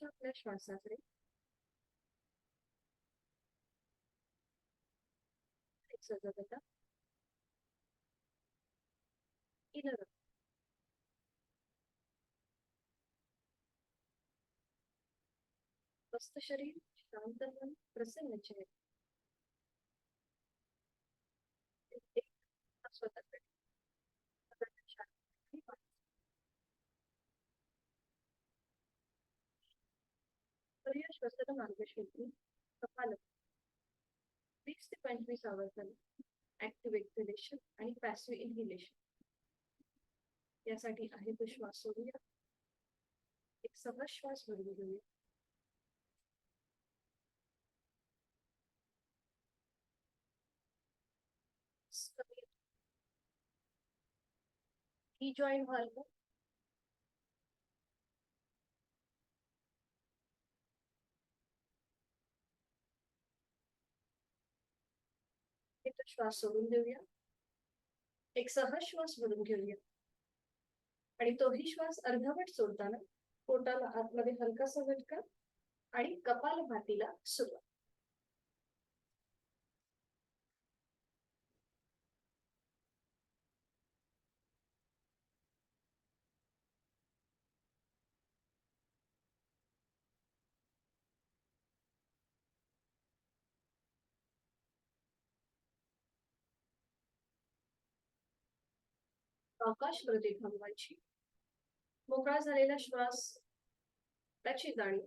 लक्ष आपल्या श्वासाकडे. एक सजगता इनर. स्वस्थ शरीर, शांत मन, प्रसन्न चेहरा. एक स्वतःकडे पर्याय श्वसन मार्गशीर्षी कपाल 20 ते 25 आवर्तन ऍक्टिव्ह एक्झिलेशन आणि पॅसिव्ह इनहिलेशन. यासाठी आहे तो श्वास सोडूया. एक सहज श्वास भरून घेऊया. ही जॉईन व्हाल का? श्वास सोडून देऊया. एक सहज श्वास भरून घेऊया आणि तोही श्वास अर्धवट सोडताना पोटाला आतमध्ये हलकासा झटका आणि कपालभातीला सुरुवात. आकाश प्रती थांबवायची. मोकळा झालेला श्वास त्याची जाणीव.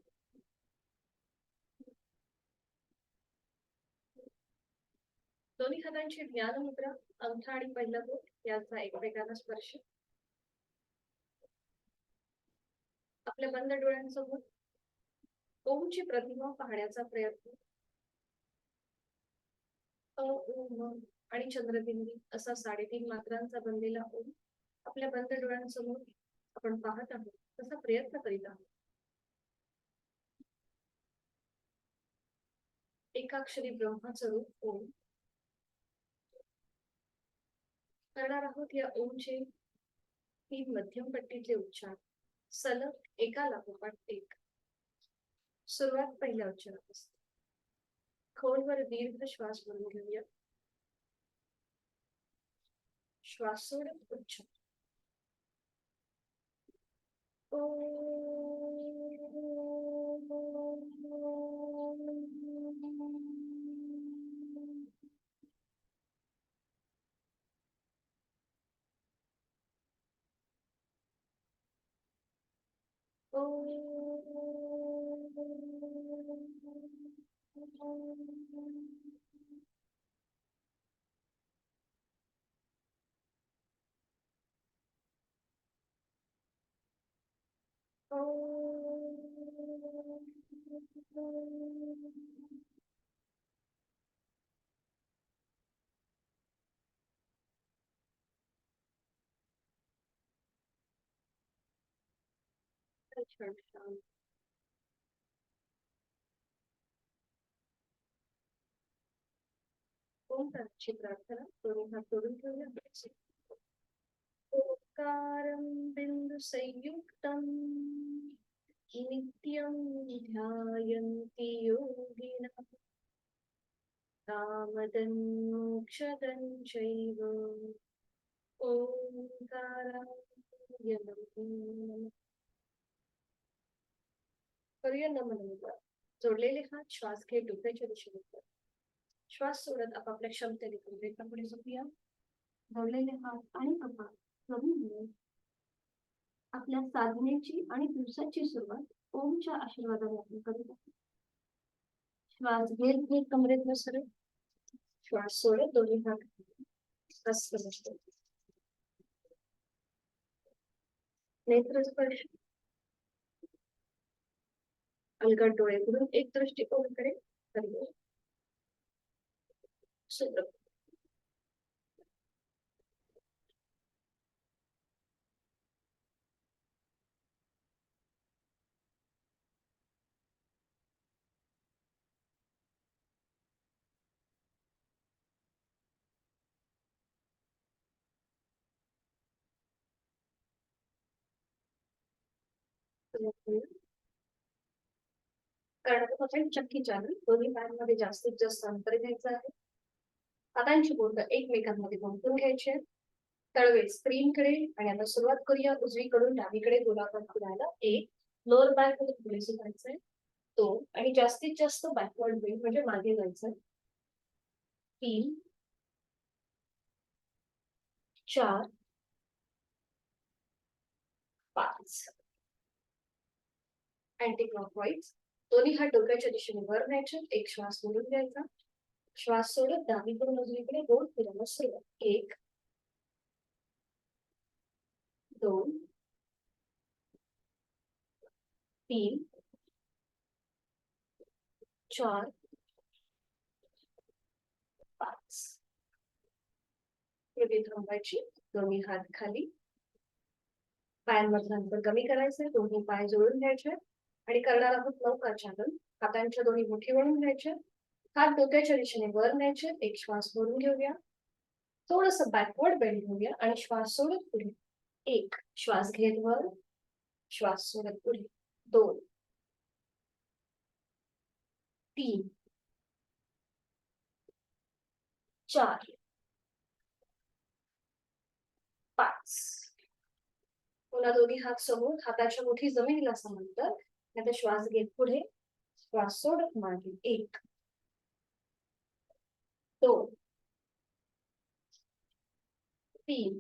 दोन्ही हातांची ज्ञान मुद्रा, अंगठा आणि पहिला बोट यांचा एकमेकांना स्पर्श. आपल्या बंद डोळ्यांसमोर ओमची प्रतिमा पाहण्याचा प्रयत्न. ओम आणि चंद्रबिंदी असा 3.5 मात्रांचा बनलेला ओम आपल्या बंद डोळ्यांसमोर आपण पाहत आहोत, तसा प्रयत्न करीत आहोत. एकाक्षरी ब्रह्माचं रूप ओम. करणार आहोत या ओमचे 3 मध्यम पट्टीचे उच्चार सलग एका लागोपाठ एक. सुरुवात पहिल्या उच्चारापासून. खोलवर दीर्घ श्वास भरून घेऊया. श्वास सोडत उच्चार. ओंकाराची प्रार्थना करून हात जोडून ठेवूया. ओंकारं बिंदु संयुक्तं नित्यं ध्यायन्ति योगिनः कामदं मोक्षदं चैव. ओंकाराय नमः. करूया नमन. जोडलेले हात श्वास घेत डोक्याच्या दिशेने. श्वास सोडत आपापल्या क्षमतेने पुढे झोपूया. जोडलेले हात आणि कपाळ करून घेऊन आपल्या साधनेची आणि दिवसाची सुरुवात ओमच्या आशीर्वादाने आपण करीत आहोत. श्वास घेत घेत कमरेत बसरे. श्वास सोडत दोन्ही हात हस्त बसतो. नेत्र स्पर्श. अलगद डोळे उघडून एक दृष्टी ओमकडे करूया. सुंदर. करण्याचं आपण चक्की चालू. दोन्ही पायांमध्ये जास्तीत जास्त अंतर घ्यायचं आहे. हातांची बोटं एकमेकांमध्ये गुंफून घ्यायची. तळवे स्क्रीनकडे आणि आता सुरुवात करूया उजवीकडून डावीकडे गोलाकार फिरायला. 1 लोअर बॅक मध्ये पुढे सुटायचंय. 2 आणि जास्तीत जास्त बॅकवर्ड बेंड म्हणजे मागे जायचंय. 3 4 5 अँटी क्लॉकवाईज. दोन्ही हात डोक्याच्या दिशेने वर न्यायचे. एक श्वास सोडून घ्यायचा. श्वास सोडत डावीकडून उजवीकडे गोल फिरायला सुरुवात. 1 2 3 4 5. पुढे थांबायची. दोन्ही हात खाली. पायांमधलं अंतर कमी करायचंय. दोन्ही पाय जोडून घ्यायचे आणि करणार आहोत नौकाचालन. हातांच्या दोन्ही मुठी वळून घ्यायच्या. हात डोक्याच्या दिशेने वर न्यायचे. एक श्वास भरून घेऊया. थोडस बॅकवर्ड बेंड घेऊया आणि श्वास सोडत पुढे. 1 श्वास घेत वर. श्वास सोडत पुढे. 2 3 4 5. पुन्हा दोन्ही हात समोर. हाताच्या मुठी जमिनीला समांतर. आता श्वास घेत पुढे. श्वास सोडत मागे. 1 2 3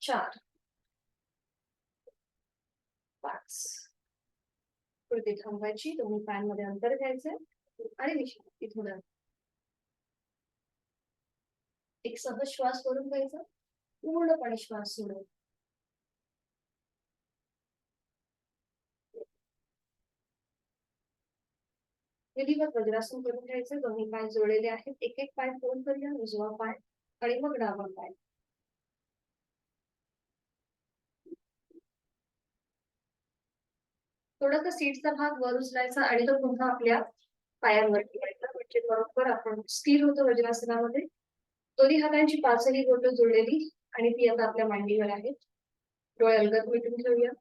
4 5. पुढे थांबायची. दोन्ही पायांमध्ये अंतर घ्यायचंय आणि विश्रांती थोडा. एक सहज श्वास सोडून घ्यायचा. पूर्णपणे श्वास सोडून. विधिवत वज्रासन करून घ्यायचे. दोन्ही पाय जोडलेले आहेत. एक एक पाय फोल्ड करूया. उजवा पाय आणि मग डावा पाय. थोडासा सीटचा भाग वर उचलायचा आणि तो पुन्हा आपल्या पायांवर ठेवायचा. म्हणजे बरोबर आपण स्थिर होतो वज्रासनामध्ये. दोन्ही हातांची पाचही बोटं जोडलेली आणि ती आता आपल्या मांडीवर आहेत. डोळे अलगद मिटून ठेवूया.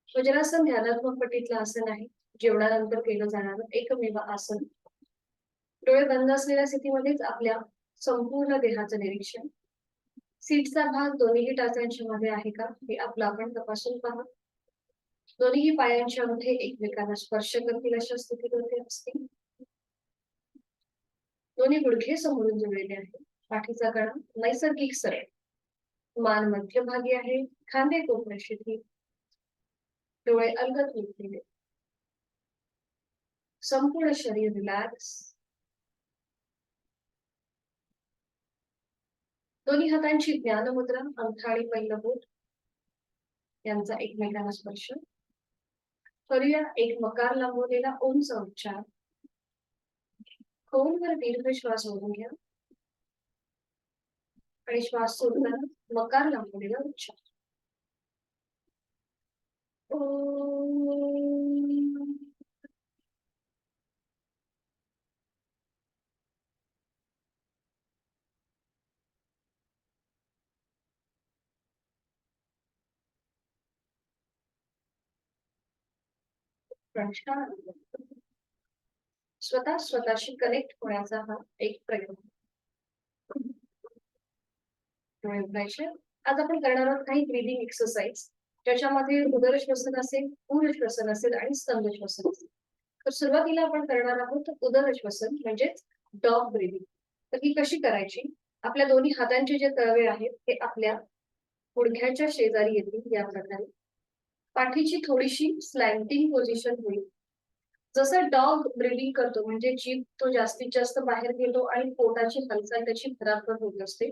वज्रासन ध्यानात्मक पट्टीतलं आसन आहे. जेवणानंतर केलं जाणारं एकमेव आसन. डोळे बंद असलेल्या स्थितीमध्येच आपल्या संपूर्ण देहाचं निरीक्षण. सीटचा भाग दोन्ही टाचांच्या मध्ये आहे का हे आपलं आपण तपासून पहा. दोन्ही पायांच्या मध्ये एकमेकांना स्पर्श करतील अशा स्थितीमध्ये असतील. दोन्ही गुडघे समोरून जोडलेले आहेत. पाठीचा कणा नैसर्गिक सरळ. मान मध्यभागी आहे. खांदे कोपऱ्यात शिथिल. डोळे अलगद मिटलेले. संपूर्ण शरीर रिलॅक्स. दोन्ही हातांची ज्ञानमुद्रा अंगठा आणि पहिलं बोट यांचा एकमेकांना स्पर्श. करूया एक मकार लांबवलेला ओमचा उच्चार. खोलवर दीर्घ श्वास ओढून घ्या आणि श्वास सोडताना मकार लांबवलेला उच्चार. स्वतः स्वतःशी कनेक्ट होण्याचा हा एक प्रयत्न. आज आपण करणार आहोत काही ब्रीदिंग एक्सरसाइज ज्याच्यामध्ये उदर श्वसन असेल, पूर्ण श्वसन असेल आणि स्तंभ श्वसन असेल. तर सुरुवातीला आपण करणार आहोत उदर श्वसन म्हणजेच डॉग ब्रीदिंग. तर ही कशी करायची? आपल्या दोन्ही हातांचे जे तळवे आहेत ते आपल्या गुडघ्याच्या शेजारी येतील या प्रकारे. पाठीची थोडीशी स्लॅन्टिंग पोझिशन होईल. जसं डॉग ब्रीदिंग करतो म्हणजे जीभ तो जास्तीत जास्त बाहेर गेलो आणि पोटाची हालचाल त्याची भराभर होत असते.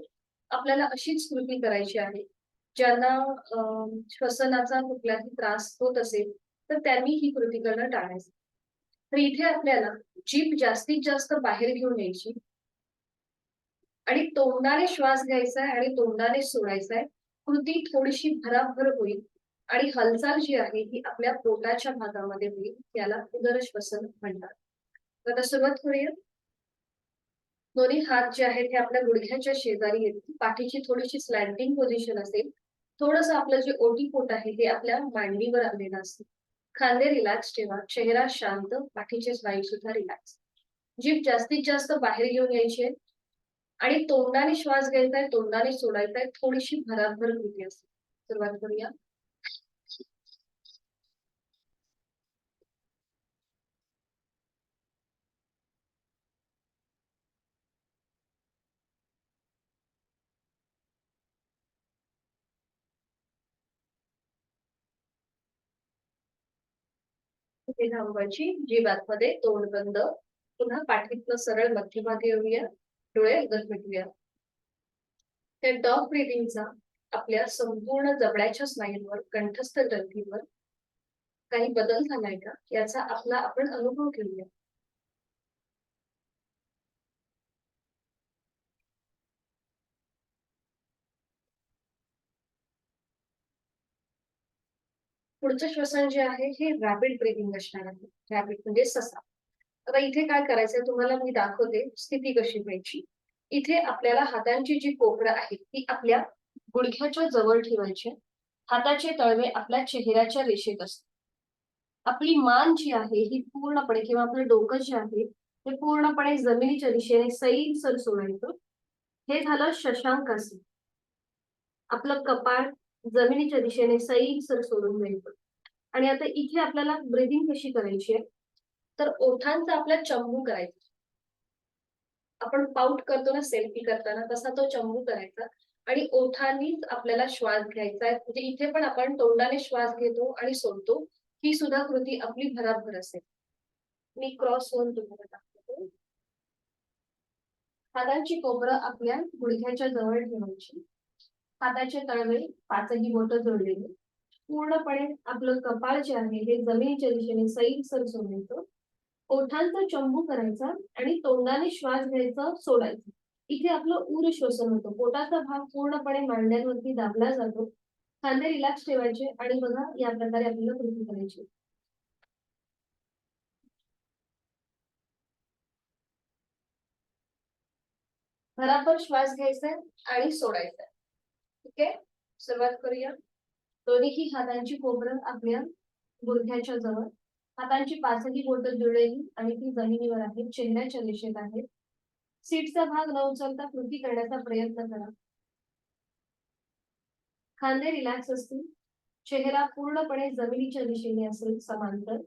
आपल्याला अशीच कृती करायची आहे. ज्यांना श्वसनाचा कुठलाही त्रास होत असेल तर त्यांनी ही कृती करणं टाळायचं. तर इथे आपल्याला जीभ जास्तीत जास्त बाहेर घेऊन यायची आणि तोंडाने श्वास घ्यायचा आहे आणि तोंडाने सोडायचा आहे. कृती थोडीशी भराभर होईल आणि हालचाल जी आहे ही आपल्या पोटाच्या भागामध्ये होईल. याला उदर श्वसन म्हणतात. तर आता सुरुवात करूया. दोन्ही हात जे आहेत हे आपल्या गुडघ्याच्या शेजारी येतील. पाठीची थोडीशी स्लॅन्टिंग पोझिशन असेल. थोडंसं आपलं जे ओटीपोट आहे ते आपल्या मांडीवर आलेलं असेल. खांदे रिलॅक्स ठेवा, चेहरा शांत, पाठीचे स्नायू सुद्धा रिलॅक्स. जीभ जास्तीत जास्त बाहेर घेऊन यायची आहे आणि तोंडाने श्वास घ्यायचा आहे, तोंडाने सोडायचा आहे. थोडीशी भराभर कृती असते. सुरुवात करूया. इथे थांबवायची, जीभ आतमध्ये, तोंड बंद. पुन्हा पाठीतनं सरळ मध्यभागी येऊया, डोळे उघड मिटूया. त्या डॉग ब्रीदिंगचा आपल्या संपूर्ण जबड्याच्या स्नायूंवर, कंठस्थ ग्रंथीवर काही बदल झालाय का याचा आपण अनुभव घेऊया. पुढचं श्वसन जे आहे हे रॅपिड ब्रीदिंग असणार आहे. रॅपिड म्हणजे ससा. आता इथे काय करायचंय तुम्हाला मी दाखवते स्थिती कशी घ्यायची. इथे आपल्याला हातांची जी कोपरं आहेत ती आपल्या गुडघ्याच्या जवळ ठेवायची. हाताचे तळवे आपल्या चेहऱ्याच्या रेषेत असतात. आपली मान जी आहे ही पूर्णपणे किंवा आपलं डोकं जे आहे ते पूर्णपणे जमिनीच्या दिशेने सैलसर सोडायचं. हे झालं शशांकासन. आपलं कपाळ जमिनीच्या दिशेने सैलसर सोडून द्यायचं. आणि आता इथे आपल्याला ब्रीदिंग कशी करायची आहे, तर ओठांचा आपला चंबू करायचा. आपण पाऊट करतो ना सेल्फी करताना, तसा तो चंबू करायचा आणि ओठांनीच आपल्याला श्वास घ्यायचा आहे. म्हणजे इथे पण आपण तोंडाने श्वास घेतो आणि सोडतो. ही सुद्धा कृती आपली भराभर असेल. मी क्रॉस होऊन तुम्हाला दाखवतो. हातांची कोपरं आपल्या गुडघ्याच्या जवळ ठेवायची. हाताचे तळवे पाचही बोटं जोडलेली. पूर्णपणे आपलं कपाळ जे आहे हे जमिनीच्या दिशेने सैलसर सोडायचं. ओठांचा चंबू करायचा आणि तोंडाने श्वास घ्यायचा, सोडायचा. इथे आपलं उर श्वसन होतं. पोटाचा भाग पूर्णपणे मांड्यांवरती दाबला जातो. खांदे रिलॅक्स ठेवायचे आणि बघा या प्रकारे आपल्याला कृती करायची. भराभर श्वास घ्यायचा आणि सोडायचा. ठीक आहे, सुरुवात करूया. दोन्ही हातांची कोपरं आपल्या गुडघ्याच्या जवळ. हातांची पाचही बोटं जुळलेली आणि ती जमिनीवर आहे, चेहऱ्याच्या दिशेत आहे. सीटचा भाग न उचलता कृती करण्याचा प्रयत्न करा. खांदे रिलॅक्स असतील. चेहरा पूर्णपणे जमिनीच्या दिशेने असेल, समांतर.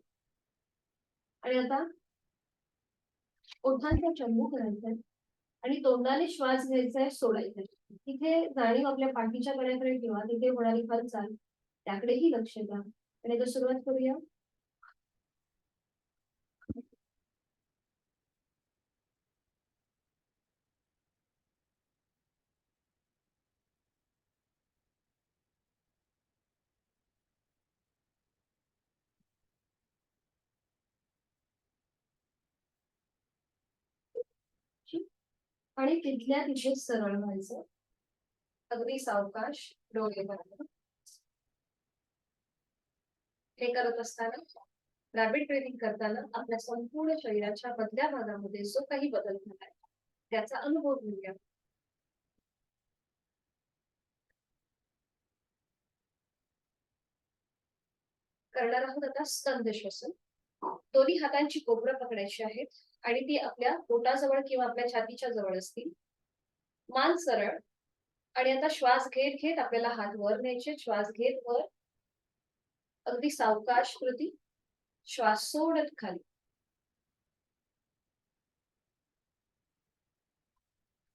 आणि आता ओठांचा चंबू करायचा आणि तोंडाने श्वास घ्यायचा आहे, सोडायचा आहे. तिथे जाणीव आपल्या पाठीच्या कण्याकडे ठेवा. तिथे होणारी हालचाल त्याकडेही लक्ष द्या. आणि आता सुरुवात करूया. आणि तिथल्या तिथे सरळ व्हायचं. अगदी सावकाश, डोळे बंद. हे करत असताना, रॅपिड ब्रीथिंग करताना आपल्या संपूर्ण शरीराच्या मधल्या भागामध्ये जो काही बदल झालाय त्याचा अनुभव घेऊया. करणार आहोत आता स्तंभ श्वसन. दोन्ही हातांची कोपरं पकडायची आहेत आणि ती आपल्या पोटाजवळ किंवा आपल्या छातीच्या जवळ असतील. मान सरळ. आणि आता श्वास घेत घेत आपल्याला हात वर न्यायचे. श्वास घेत वर, अगदी सावकाश कृती. श्वास सोडत खाली.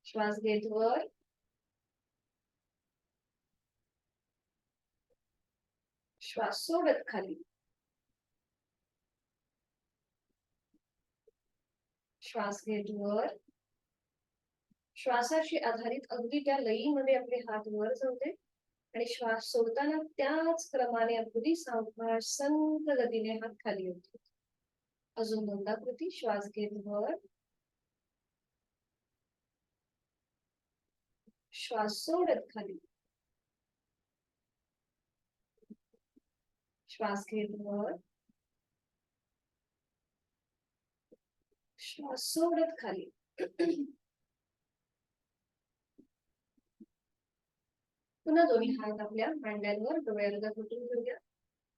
श्वास घेत वर, श्वास सोडत खाली. श्वास घेत वर. श्वासाशी आधारित अगदी त्या लयीमध्ये आपले हात वर जाऊदे आणि श्वास सोडताना त्याच क्रमाने अगदी सावकाश संत गतीने हात खाली होते. अजून दोनदा कृती. श्वास घेत वर, श्वास सोडत खाली. श्वास घेत वर, श्वास सोडत खाली. पुन्हा दोन्ही हात आपल्या मांड्यांवर, डोळ्याला घुटून घेऊया.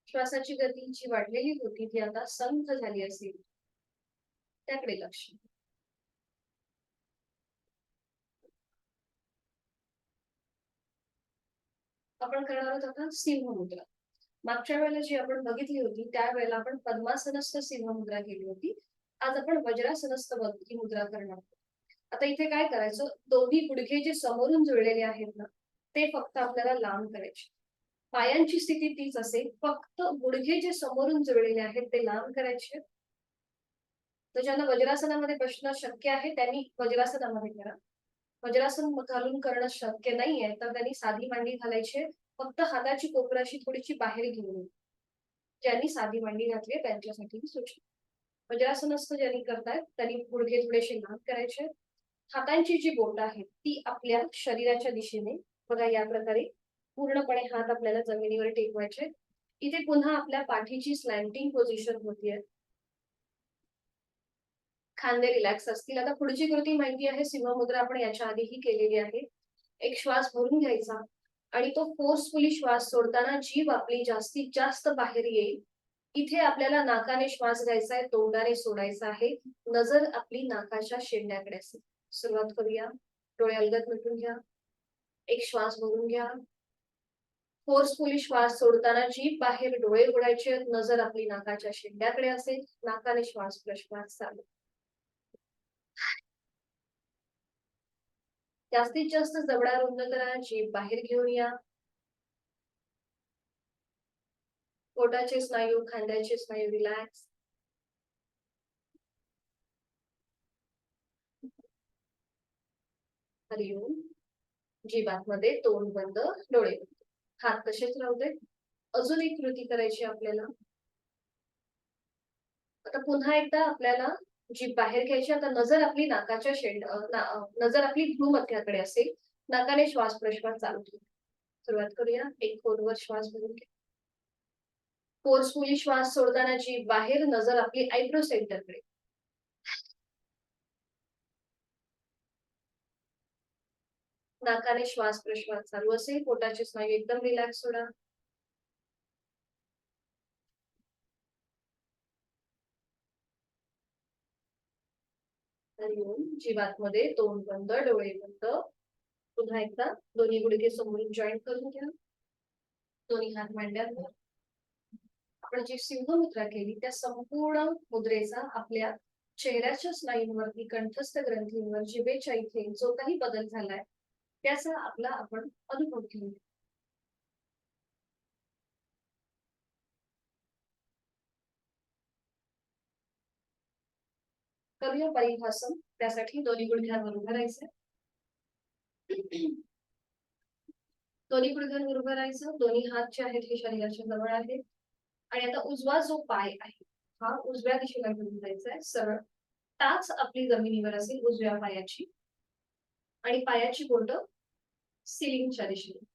श्वासाची गती जी वाढलेली होती ती आता संथ झाली असेल त्याकडे लक्ष. आपण करणार आहोत आता सिंह मुद्रा. मागच्या वेळेला जी आपण बघितली होती त्यावेळेला आपण पद्मासनस्थ सिंह मुद्रा केली होती. आज आपण वज्रासनस्थ ही मुद्रा करणार आहोत. आता इथे काय करायचं, दोन्ही गुडघे जे समोरून जुळलेले आहेत ना ते फक्त आपल्याला लांब करायचे. पायांची स्थिती तीच असेल, फक्त गुडघे जे समोरून जुळलेले आहेत ते लांब करायचे. तर ज्यांना वज्रासनामध्ये बसणं शक्य आहे त्यांनी वज्रासनामध्ये करा. वज्रासन घालून करणं शक्य नाहीये तर त्यांनी साधी मांडी घालायची. फक्त हाताची कोपराशी थोडीशी बाहेर घेऊन. ज्यांनी साधी मांडी घातली त्यांच्यासाठी ही सूचना. वज्रासनस्थ ज्यांनी करतायत त्यांनी गुडघे थोडेसे लांब करायचे. हातांची जी बोट आहेत ती आपल्या शरीराच्या दिशेने बघा या प्रकारे पूर्णपणे हात आपल्याला जमिनीवर टेकवायचे. इथे पुन्हा आपल्या पाठीची स्लॅन्टिंग पोझिशन होतीये. खांदे रिलॅक्स असतील. आता पुढची कृती माहिती आहे सिंहमुद्रा आपण याच्या आधीही केलेली आहे. एक श्वास भरून घ्यायचा आणि तो फोर्सफुली श्वास सोडताना जीभ आपली जास्तीत जास्त बाहेर येईल. इथे आपल्याला नाकाने श्वास घ्यायचा आहे, तोंडाने सोडायचा आहे. नजर आपली नाकाच्या शेंड्याकडे असेल. सुरुवात करूया. डोळे अलगद मिटून घ्या. एक श्वास भरून घ्या. फोर्सफुली श्वास सोडताना जीभ बाहेर, डोळे उघडायचे, नजर आपली नाकाच्या शेंड्याकडे असेल. नाकाने श्वास प्रश्वास चालू. जास्तीत जास्त जबडा रुंद करा. जीभ बाहेर घेऊन या. पोटाचे स्नायू, खांद्याचे स्नायू रिलॅक्स. हरिओम. जीभ आतमध्ये, तोंड बंद, डोळे बंद. हात तसेच राहू दे. अजून एक कृती करायची आपल्याला. आता पुन्हा एकदा आपल्याला जीभ बाहेर घ्यायची. आता नजर आपली नाकाच्या नजर आपली भ्रूमध्याकडे असेल. नाकाने श्वास प्रश्वास चालू ठेवा. सुरुवात करूया. एक खोलवर श्वास भरून घ्या. फोर्सफुली श्वास सोडताना जीभ बाहेर, नजर आपली आयब्रो सेंटरकडे. नाकाने श्वास प्रश्वास चालू असेल. पोटाचे स्नायू एकदम रिलॅक्स सोडा. हरिओम. जीभ आतमध्ये, तोंड बंद, डोळे बंद. पुन्हा एकदा दोन्ही गुडघे समोरून जॉईंट करून घ्या. दोन्ही हात मांड्यांवर. आपण जी सिंह मुद्रा केली त्या संपूर्ण मुद्रेचा आपल्या चेहऱ्याच्या स्नायूंवरती, कंठस्थ ग्रंथींवर, जिभेच्या इथे जो काही बदल झालाय त्याचा आपला आपण अनुभव घेऊ. करूया परिभाषण. त्यासाठी दोन्ही गुडघ्यांवर उभं राहायचं. दोन्ही गुडघ्यांवर उभं राहायचं. दोन्ही हात जे आहेत हे शरीराच्या जवळ आहेत. आणि आता उजवा जो पाय आहे हा उजव्या दिशेला घेऊन जायचा आहे. सरळ टाच आपली जमिनीवर असेल उजव्या पायाची आणि पायाची बोट सिलिंगच्या दिशेने.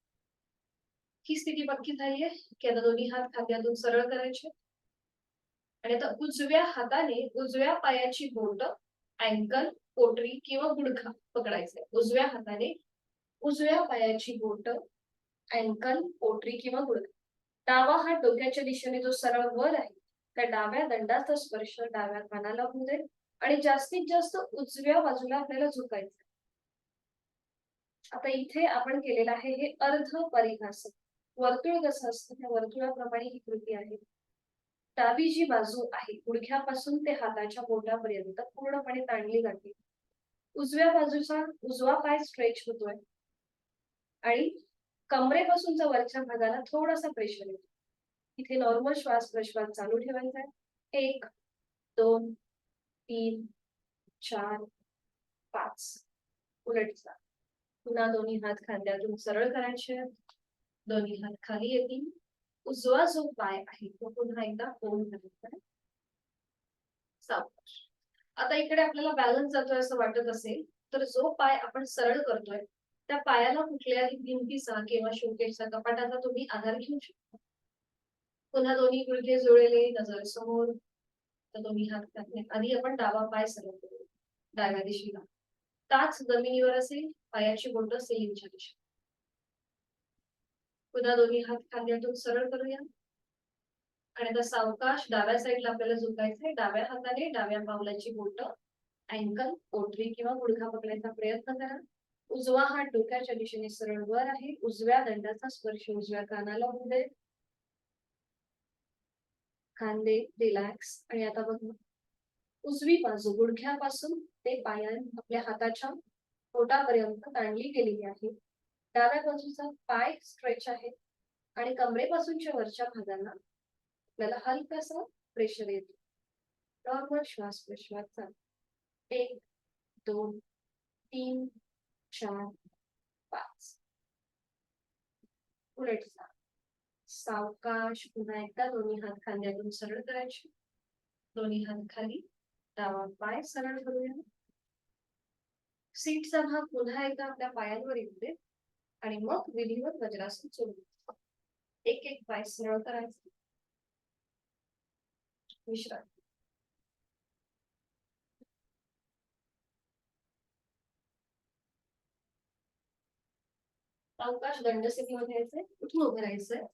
ही स्थिती पक्की झाली आहे की आता दोन्ही हात खांद्यातून सरळ करायचे. आणि आता उजव्या हाताने उजव्या पायाची बोट अँकल, पोटरी किंवा गुडघा पकडायचे. उजव्या हाताने उजव्या पायाची बोट अँकल, पोटरी किंवा गुडघा. डावा हात डोक्याच्या दिशेने जो सरळ वर आहे त्या डाव्या दंडाचा स्पर्श डाव्या कानाला होऊ दे आणि जास्तीत जास्त उजव्या बाजूला आपल्याला झुकायचं. आता इथे आपण केलेलं आहे हे अर्ध परिघासन. वर्तुळ कसं असतं त्या वर्तुळाप्रमाणे ही कृती आहे. डावी जी बाजू आहे गुडघ्यापासून ते हाताच्या बोटापर्यंत पूर्णपणे ताणली जाते. उजव्या बाजूचा उजवा पाय स्ट्रेच होतोय आणि कमरेपासूनचा वरच्या भागाला थोडासा प्रेशर येतो. इथे नॉर्मल श्वास प्रश्वास चालू ठेवायचा आहे. 1 2 3 4 5. उलटचा. पुन्हा दोन्ही हात खांद्यातून सरळ करायचे. दोन्ही हात खाली येतील. उजवा जो पाय आहे तो पुन्हा एकदा फोल्ड करायचा. सावकाश. आता इकडे आपल्याला बॅलन्स जातोय असं वाटत असेल तर जो पाय आपण सरळ करतोय त्या पायाला कुठल्याही भिंतीचा किंवा शोकेसचा, कपाटाचा तुम्ही आधार घेऊ शकता. पुन्हा दोन्ही गुडघे जुळलेले, नजर समोर. तर दोन्ही हात घातले. आधी आपण डावा पाय सरळ करू. डाव्या दिशेला टाच जमिनीवर असेल. पायाची बोट सिलिंगच्या दिशेने. पुन्हा दोन्ही हात खांद्यातून सरळ करूया. आणि आता सावकाश डाव्या साईडला आपल्याला झुकायचंय. डाव्या हाताने डाव्या पावलाची बोट अँकल पोटरी किंवा गुडघा पकडायचा प्रयत्न करा. उजवा हात डोक्याच्या दिशेने सरळ वर आहे. उजव्या दंडाचा स्पर्श उजव्या कानाला होऊ दे. खांदे रिलॅक्स. आणि आता बघा, उजवी बाजू गुडघ्यापासून ते पायाने आपल्या हाताच्या पोटापर्यंत ताणली गेलेली आहे. डाव्या बाजूचा पाय स्ट्रेच आहे आणि कमरेपासूनच्या वरच्या भागांना आपल्याला हलकासा प्रेशर येतो. नॉर्मल श्वास प्रश्वास चालू. 1 2 3 4 5. उलट जा. सावकाश पुन्हा एकदा दोन्ही हात खांद्यातून सरळ करायचे. दोन्ही हात खाली. डावा पाय सरळ करूया. सीटचा भाग पुन्हा एकदा आपल्या पायांवर येऊ दे आणि मग विधिवत वज्रासन सोडू. एक एक पाय सरळ करायचा. विश्रांती. सावकाश दंड स्थितीमध्ये यायचंय. उठून उभं राहायचंय.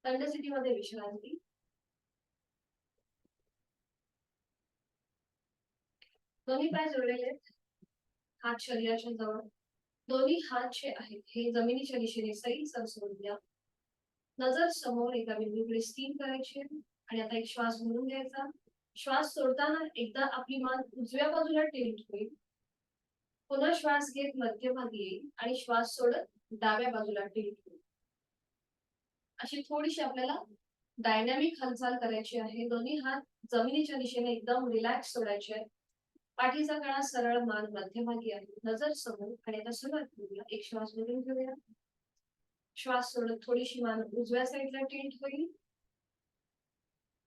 दंड स्थितीमध्ये विश्रांती. दोन्ही पाय जोडलेले आहेत. हात शरीराच्या जवळ. दोन्ही हात जे आहेत हे जमिनीच्या दिशेने सैल सर सोडून द्या. नजर समोर एका बिंदूकडे स्थिर करायची आणि आता एक श्वास भरून घ्यायचा. श्वास सोडताना एकदा आपली मान उजव्या बाजूला टिल्ट होईल. पुन्हा श्वास घेत मध्यभागी येईल आणि श्वास सोडत डाव्या बाजूला टिल्ट होईल. अशी थोडीशी आपल्याला डायनॅमिक हालचाल करायची आहे. दोन्ही हात जमिनीच्या दिशेने एकदम रिलॅक्स सोडायचे आहेत. पाठीचा कणा सरळ, मान मध्यभागी आहे. नजर समोर. आणि आता सुरुवात करूया. एक श्वास भरून घेऊया. श्वास सोडत थोडीशी मान उजव्या साईडला टिल्ट होईल.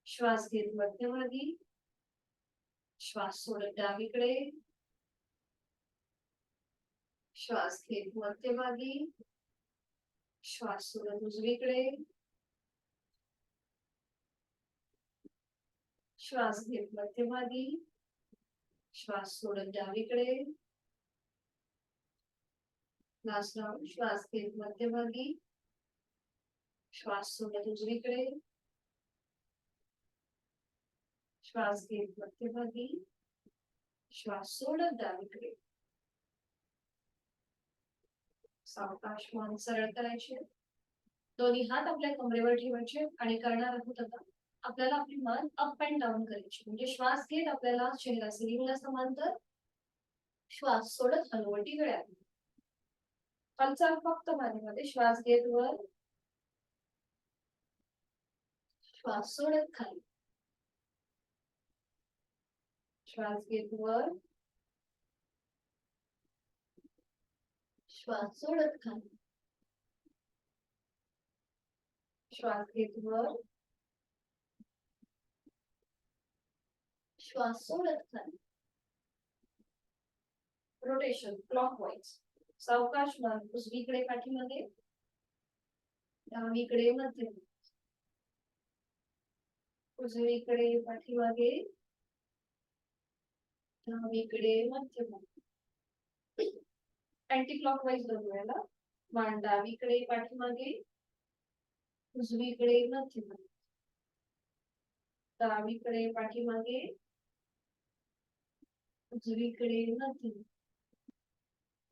श्वास घेत मध्यभागी. श्वास सोडत डावीकडे. श्वास घेत मध्यभागी. श्वास सोडत उजवीकडे. श्वास घेत मध्यभागी. श्वास सोडत डावीकडे. Last round. श्वास घेत मध्यभागी. श्वास सोडत उजवीकडे. श्वास घेत मध्यभागी. श्वास सोडत डावीकडे. सावकाश मान सरळ करायची. दोन्ही हात आपल्या कमरेवर ठेवायचे आणि करणार आहोत आता आपल्याला आपली मान अप अँड डाऊन करायची. म्हणजे श्वास घेत आपल्याला चेहरा सिलिंगला समांतर. श्वास सोडत हनुवटी गळ्यात. हालचाल फक्त मानेमध्ये. श्वास घेत वर. श्वास सोडत खाली. श्वास घेत वर. श्वास सोडत खाली. श्वास घेत वर. श्वास सोडत खाली. Rotation clockwise. सावकाश मान उजवीकडे पाठीमागे. डावीकडे मध्ये. उजवीकडे पाठीमागे. डावीकडे मध्ये. अँटी क्लॉकवाईज बनवायला. मान डावीकडे पाठीमागे. उजवीकडे मध्ये. डावीकडे पाठीमागे. उजवीकडे मध्ये.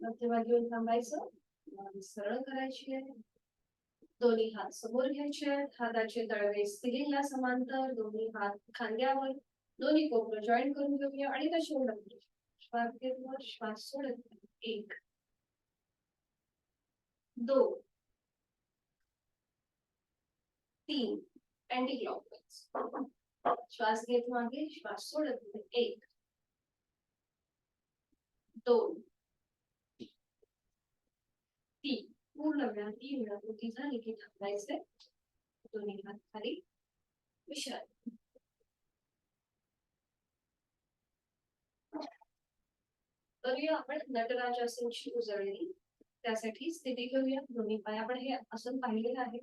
मध्यभागी येऊन थांबायचं. मान सरळ करायची आहे. दोन्ही हात समोर घ्यायचे आहेत. हाताचे तळवे सिलिंगला समांतर. दोन्ही हात खांद्यावर. दोन्ही कोपरं जॉईन करून घेऊया आणि तशी उडत. श्वास घेत वर. श्वास सोडत. 1 2 3. Anti clockwise. श्वास घेत मागे. श्वास सोडत. 1 2 3. पूर्ण वेळा 3 वेळा कृती झाली की थांबायचे. दोन्ही हात खाली. विश्रांती. करूया आपण नटराजासनची उजळणी. त्यासाठी स्थिती घेऊया. दोन्ही पाय आपण हे आसन पाहिलेलं आहे.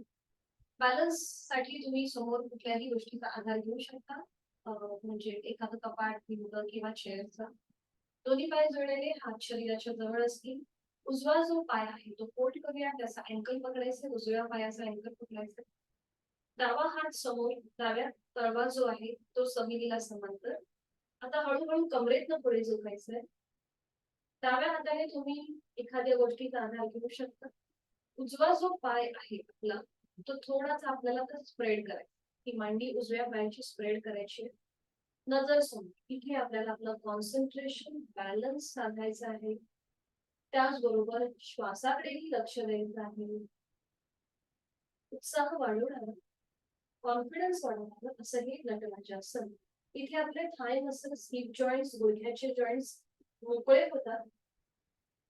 बॅलन्स साठी तुम्ही समोर कुठल्याही गोष्टीचा आधार घेऊ शकता. म्हणजे एखादं कपाट, भिंत किंवा चेअरचा. दोन्ही पाय जोडलेले, हात शरीराच्या जवळ असतील. उजवा जो पाय आहे तो फोल्ड करूया, त्याचा अँकल पकडायचा, उजव्या पायाचा अँकल पकडायचा. डावा हात समोर, डाव्या तळवा जो आहे तो जमिनीला समांतर. आता हळूहळू कमरेतनं पुढे झुकायचंय. डाव्या हाताने तुम्ही एखाद्या गोष्टीचा आधार घेऊ शकता. उजवा जो पाय आहे आपला तो थोडासा आपल्याला स्प्रेड करायचा. ही मांडी उजव्या पायाची स्प्रेड करायची. नजर समोर, इथे आपल्याला आपलं कॉन्सन्ट्रेशन, बॅलन्स साधायचं आहे. त्याचबरोबर श्वासाकडेही लक्ष द्यायचं आहे. उत्साह वाढवणारा, कॉन्फिडन्स वाढवणारा असं हे नटराजासन. इथे आपले थाय मसल्स, हिप जॉईंट्स, गुडघ्याचे जॉईंट्स मोकळे होतात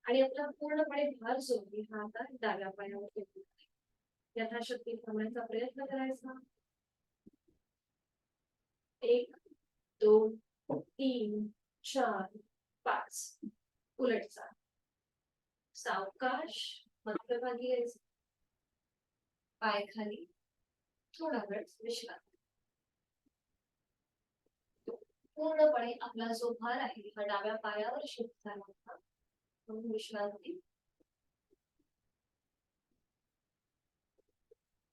आणि आपला पूर्णपणे भार जो आहे हा आता डाव्या पायावर येतो. यथाशक्ती थांबण्याचा प्रयत्न करायचा. 1 2 3 4 5. उलटचा सावकाश मध्यभागी यायचं. पाय खाली, थोडा वेळ विश्रांती. पूर्णपणे आपला जो भार आहे हा डाव्या पायावर शिफ्ट झाला होता, म्हणून विश्रांती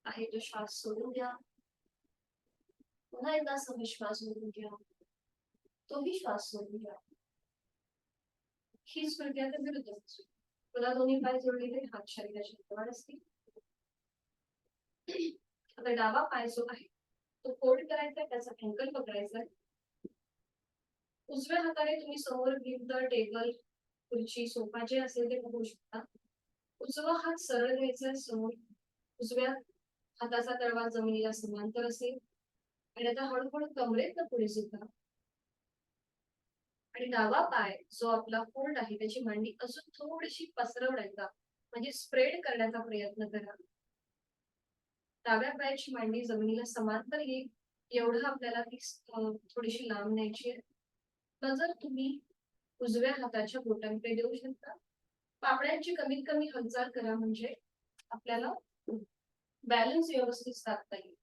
आहे. तो श्वास सोडून घ्या. पुन्हा एकदा श्वास सोडून घ्या. तोही श्वास सोडून घ्या. हीच प्रक्रिया तर विरुद्ध असते. पुन्हा दोन्ही पाय जोडलेले, हात शरीराच्या जवळ असतील. आता डावा पाय जो आहे तो फोल्ड करायचा, त्याचा अँकल पकडायचा. उजव्या हाताने तुम्ही समोर भिंत, टेबल, खुर्ची, सोफा जे असेल ते बघू शकता. उजवा हात सरळ घ्यायचा समोर. उजव्या हाताचा तळवा जमिनीला समांतर असेल आणि आता हळूहळू कमरेत पुढे झुका. आणि डावा पाय जो आपला फोल्ड आहे त्याची मांडी अजून थोडीशी पसरवण्याचा म्हणजे स्प्रेड करण्याचा प्रयत्न करा. डाव्या पायाची मांडी जमिनीला समांतर येईल एवढं आपल्याला ती थोडीशी लांब न्यायची आहे. नजर तुम्ही उजव्या हाताच्या बोटांकडे देऊ शकता. पापड्यांची कमीत कमी हालचाल करा म्हणजे आपल्याला बॅलन्स व्यवस्थित साधता येईल.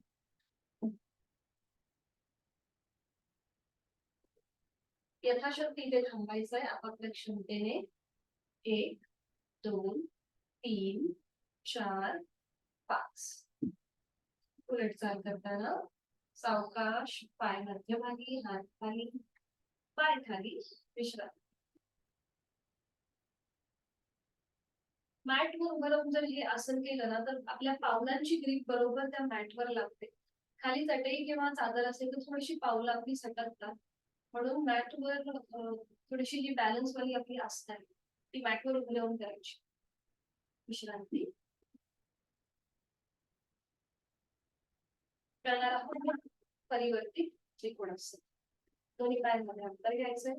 यथाशक्ती इथे थांबायचंय आपापल्या क्षमतेने. 1 2 3 4 5. उलट चाल करताना सावकाश, पाय मध्यभागी, हात खाली, पाय खाली, विश्रांती. मॅटवर उभं राहून जर हे आसन केलं ना तर आपल्या पावलांची ग्रीप बरोबर त्या मॅटवर लागते. खाली चटई किंवा चादर असेल तर थोडीशी पावलं आपली सटकतात. म्हणून मॅटवर थोडीशी जी बॅलन्स वाली आपली आसन आहे ती मॅटवर उभं राहून करायची. विश्रांती करणार आहोत. परिवर्तित त्रिकोणासन. दोन्ही पायांमध्ये अंतर घ्यायचंय,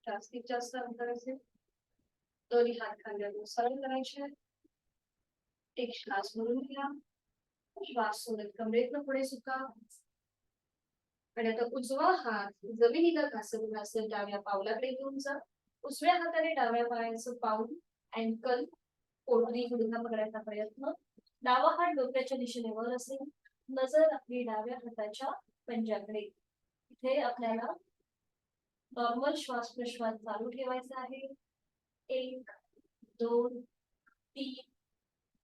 जास्तीत जास्त अंतर असेल. दोन्ही हात खांद्यातून सरळ करायचे. एक श्वास भरून घ्या. श्वास सोडत कमरेतनं पुढे झुका. आणि आता उजवा हात जमिनीला घासत घासत डाव्या पावलाकडे घेऊन जा. उजव्या हाताने डाव्या पायाचं पाऊल, अँकल, पोटरी, गुडघा पकडायचा प्रयत्न. डावा हात डोक्याच्या दिशेने वर असेल. नजर आपली डाव्या हाताच्या पंजाकडे. इथे आपल्याला नॉर्मल श्वास प्रश्वास चालू ठेवायचा आहे. 1 2 3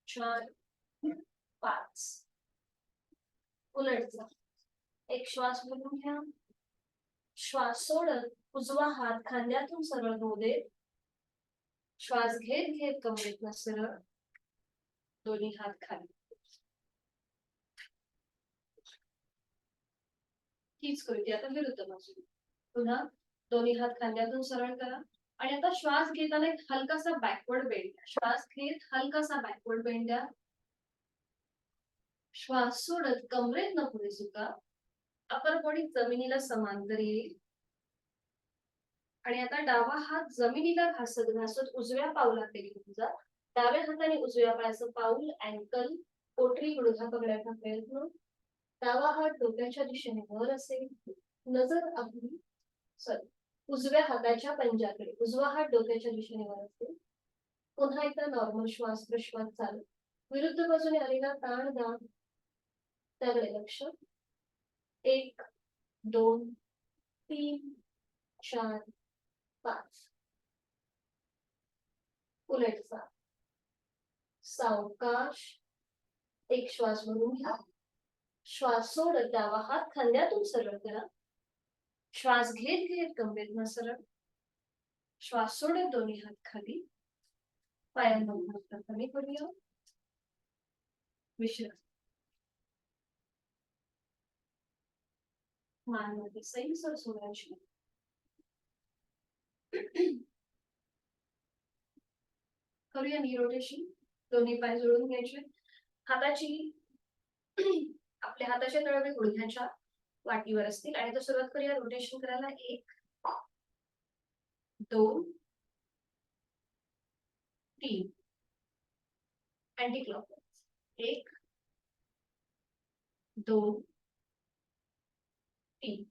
4 5. उलट जा. एक श्वास भरून घ्या. श्वास सोडत उजवा हात खांद्यातून सरळ होऊ दे. श्वास घेत घेत कमरेतनं सरळ. दोन्ही हात खाली. हीच कृती आता विरुद्ध बाजू. पुन्हा दोन्ही हात खांद्यातून सरळ करा. आणि आता श्वास घेताना एक हलकासा बॅकवर्ड बेंड द्या. श्वास घेत हलकासा बॅकवर्ड बेंड द्या. श्वास सोडत कमरेतनं पुढे झुका. अपर बॉडी जमिनीला समांतर येईल. आणि आता डावा हात जमिनीला घासत घासत उजव्या पावलाकडे घेऊन जा. डाव्या हाताने उजव्या पायाचं पाऊल, अँकल, पोटरी, गुडघा पकडायचा प्रयत्न. डावा हात डोक्याच्या दिशेने वर असेल. नजर आपली उजव्या हाताच्या पंजाकडे. उजवा हात डोक्याच्या दिशेने वर असेल. पुन्हा एकदा नॉर्मल श्वास प्रश्वास चालू. विरुद्ध बाजूने आलेला ताण दाब त्याकडे लक्ष. 1 2 3 4 5. उलट जा. सावकाश एक श्वास भरून घ्या. श्वास सोडत डावा हात खांद्यातून सरळ करा. श्वास घेत घेत कमरेतनं सरळ. श्वास सोडत दोन्ही हात खाली. पायांमधून हात कमी करूया. विश्रांती. मानमध्ये सैलसर सोडायची. करूया नी रोटेशन. दोन्ही पाय जोडून घ्यायचे. हाताची आपल्या हाताच्या तळवे गुडघ्याच्या वाटीवर असतील आणि आता सुरुवात करूया रोटेशन करायला. 1 2 3 अँटी क्लॉकवाइज. 1 2 3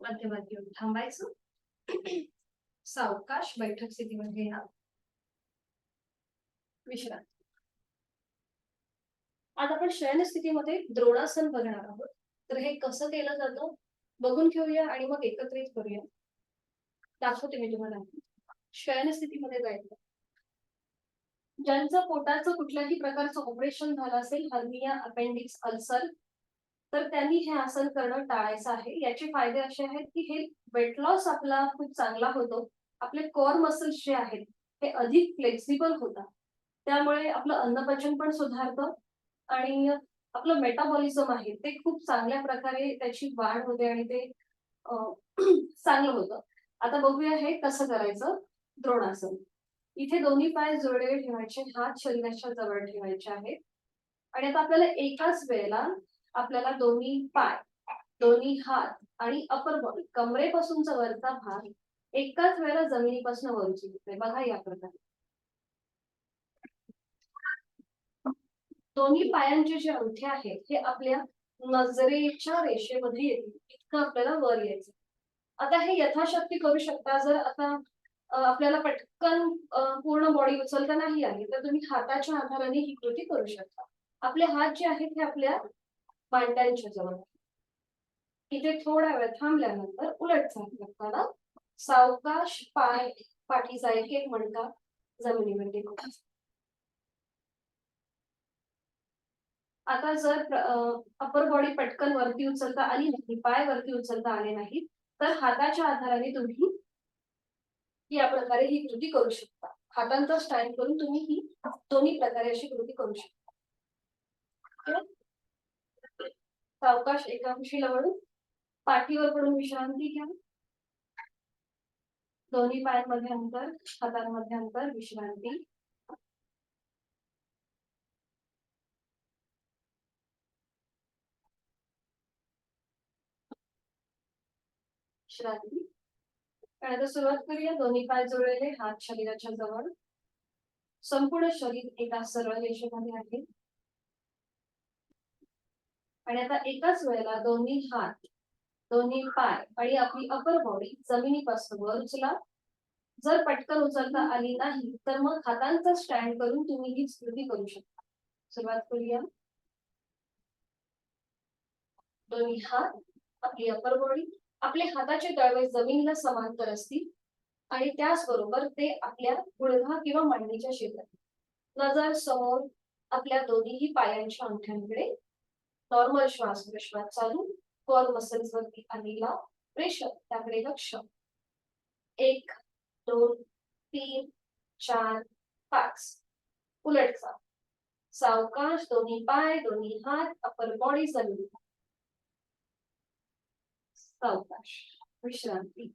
मध्यभागी येऊन थांबायचं. सावकाश बैठक स्थितीमध्ये या. विश्रांती. आता आपण शयन स्थितीमध्ये द्रोणासन बघणार आहोत. तर हे कसं केलं जातं बघून घेऊया आणि मग एकत्रित करूया. दाखवते मी तुम्हाला. शयन स्थितीमध्ये जायचं. ज्यांचं पोटाचं कुठल्याही प्रकारचं ऑपरेशन झालं असेल, हर्निया, अपेंडिक्स, अल्सर, तर त्यांनी हे आसन करणं टाळायचं आहे. याचे फायदे असे आहेत की हे वेट लॉस आपला खूप चांगला होतो. आपले कोर मसल्स जे आहेत ते अधिक फ्लेक्सिबल होतात. त्यामुळे आपलं अन्नपचन पण सुधारतं आणि आपलं मेटाबॉलिझम आहे ते खूप चांगल्या प्रकारे त्याची वाढ होते आणि ते चांगलं होतं. आता बघूया हे कसं करायचं. द्रोणासन. इथे दोन्ही पाय जोडलेले ठेवायचे. हात शरीराच्या जवळ ठेवायचे आहेत आणि आता आपल्याला एकाच वेळेला आपल्याला दोन्ही पाय, दोन्ही हात आणि अपर बॉडी, कमरेपासूनचा वरचा भाग एकाच वेळेला जमिनीपासून वर उचलायचा. बघा या प्रकारे. दोन्ही पायांचे जे अंगठे आहेत हे आपल्या नजरेच्या रेषेमध्ये येतील इतकं आपल्याला वर यायचं. आता हे यथाशक्ती करू शकता. जर आता आपल्याला पटकन पूर्ण बॉडी उचलता नाही आली तर तुम्ही हाताच्या आधाराने ही कृती करू शकता. आपले हात जे आहेत हे आपल्या मांड्यांच्या जवळ. इथे थोडा वेळ थांबल्यानंतर उलट चाल करताना सावकाश पाय पाठीचा एक एक मणका जमिनीवर टेकवा. आता जर अपर बॉडी पटकन वरती उचलता आली नाही, पाय वरती उचलता आले नाही, तर हाताच्या आधाराने तुम्ही या प्रकारे ही कृती करू शकता. हातांचा स्टँड करून तुम्ही ही दोन्ही प्रकारे अशी कृती करू शकता. सावकाश एका कुशीला वळून पाठीवर पडून विश्रांती घ्या. दोन्ही पायांमध्ये अंतर, हातांमध्ये अंतर, विश्रांती. विश्रांती. आणि आता सुरुवात करूया. दोन्ही पाय जोडलेले, हात शरीराच्या जवळ. संपूर्ण शरीर एका सरळ रेषेमध्ये आहे आणि आता एकाच वेळेला दोन्ही हात, दोन्ही पाय आणि आपली अपर बॉडी जमिनीपासून वर उचला. जर पटकन उचलता आली नाही तर मग हातांचा स्टँड करून तुम्ही ही कृती करू शकता. सुरुवात करूया. दोन्ही हात, आपली अपर बॉडी, आपले हाताचे तळवे जमिनीला समांतर असतील आणि त्याचबरोबर ते आपल्या गुडघा किंवा मांडीच्या शेजारी. नजर समोर आपल्या दोन्ही पायांच्या अंगठ्यांकडे. नॉर्मल श्वास प्रश्वास चालू. कोर मसल्स वरती आलेला प्रेशर त्याकडे लक्ष. 1 2 3 4 5. उलट चाल. सावकाश दोन्ही पाय, दोन्ही हात, अपर बॉडी जमिनी. सावकाश. विश्रांती.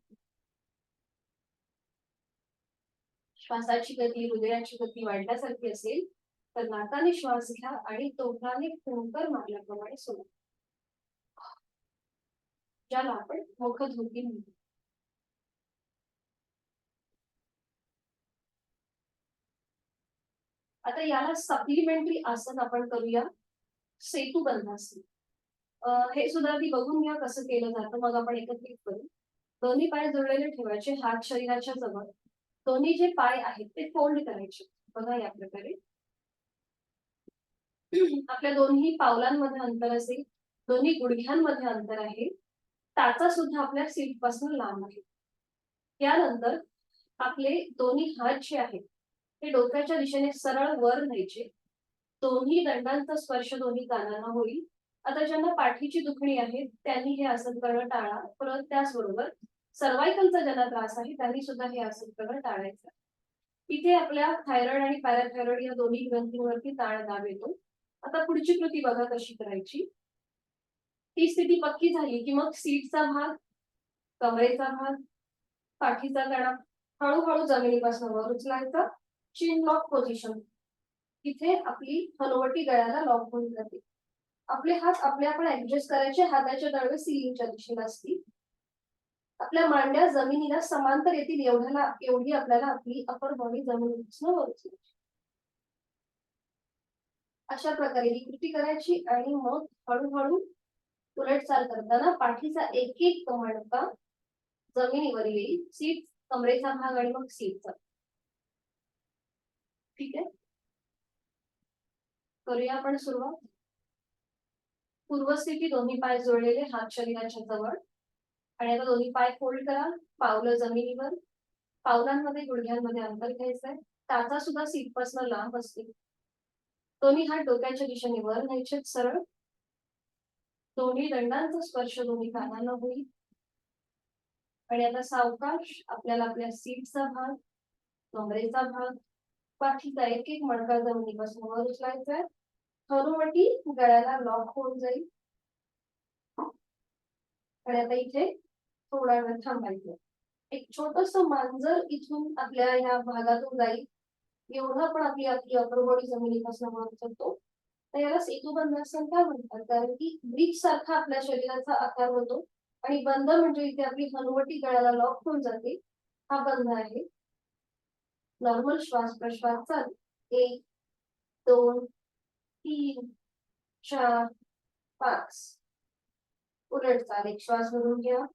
श्वासाची गती, हृदयाची गती वाढल्यासारखी असेल तर नाकाने श्वास घ्या आणि तोंडाने फुंकर मारल्याप्रमाणे सोडा. ज्याला आपण मुखधुकी म्हणतो. आता याला सप्लिमेंटरी आसन आपण करूया. सेतू बंधासन. हे सुद्धा ती बघून घ्या कसं केलं जातं, मग आपण एकत्रित करू. दोन्ही पाय जोडलेले ठेवायचे, हात शरीराच्या जवळ. दोन्ही जे पाय आहेत ते फोल्ड करायचे. बघा या प्रकारे. आपल्या दोन्ही पावलांमध्ये अंतर असेल, दोन्ही गुडघ्यांमध्ये अंतर आहे. टाचा सुद्धा आपल्या सीट पासून लांब आहे. त्यानंतर आपले दोन्ही हात जे आहेत हे डोक्याच्या दिशेने सरळ वर न्यायचे. दोन्ही दंडांचा स्पर्श दोन्ही कानांना होईल. आता ज्यांना पाठीची दुखणी आहे त्यांनी हे आसन करणं टाळा. परत त्याचबरोबर सर्वायकलचा ज्यांना त्रास आहे त्यांनी सुद्धा हे आसन करणं टाळायचं. इथे आपल्या थायरॉइड आणि पॅराथायरॉइड या दोन्ही ग्रंथींवरती ताण दाब येतो. आता पुढची कृती बघा कशी करायची. ती स्थिती पक्की झाली की मग सीटचा भाग, कमरेचा भाग, पाठीचा तळा हळूहळू जमिनीपासून वर उचलायचा. चिन लॉक पोझिशन. इथे आपली हनुवटी गळ्याला लॉक होऊन जाते. आपले हात आपले आपण ऍडजस्ट करायचे. हाताचे तळवे सिलिंगच्या दिशेला असतील. आपल्या मांड्या जमिनीला समांतर येतील एवढी आपल्याला आपली अपर बॉडी जमिनीपासून वर उचलायची. अशा प्रकारे ही कृती करायची आणि मग हळूहळू उलटचाल करताना पाठीचा एक एक मणका जमिनीवर येईल. सीट, कमरेचा भाग आणि मग सीटचा. ठीक आहे, करूया आपण सुरुवात. पूर्वस्थिती, दोन्ही पाय जोडलेले, हात शरीराच्या जवळ. आणि आता दोन्ही पाय फोल्ड करा. पावलं जमिनीवर. पावलांमध्ये गुडघ्यांमध्ये अंतर घ्यायचंय. टाचा सुद्धा सीटपासून लांब असतील. दोन्ही हात डोक्याच्या दिशेने वर न्यायचे सरळ. दोन्ही दंडांचा स्पर्श दोन्ही कानांना होईल. आणि आता सावकाश आपल्याला आपल्या सीटचा भाग, कमरेचा भाग, पाठीचा एक एक मणका जमिनीपासून वर उचलायचा आहे. हनुवटी गळ्याला लॉक होऊन जाईल. आणि आता इथे थोडा वेळ थांबायचं. एक छोटस मांजर इथून आपल्या ह्या भागातून जाईल. एवढं पण आपली आपली अपर बॉडी जमिनीपासून वर उचलतो. तर याला सेतुबंधासन का म्हणतात? कारण की ब्रिज सारखा आपल्या शरीराचा आकार होतो. आणि बंध म्हणजे इथे आपली हनुवटी गळ्याला लॉक होऊन जाते. हा बंध आहे. नॉर्मल श्वास प्रश्वास चालू. 1 2 3 4 5. उलट चाल. एक श्वास भरून घ्या.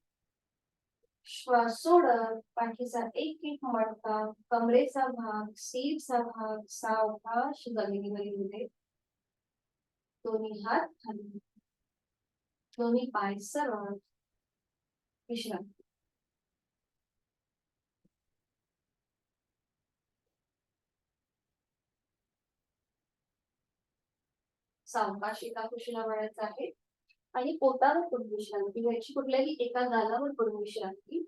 श्वास सोडत पाठीचा एक एक मणका, कमरेचा भाग, सीटचा भाग सावकाश जमिनीवर येऊ दे. दोन्ही हात खाली, दोन्ही पाय सरळ. विश्रांती. सावकाश एका कुशीला वळायचं आहे आणि पोटावर पडून विश्रांती घ्यायची. कुठल्याही एका गालावर पडून विश्रांती.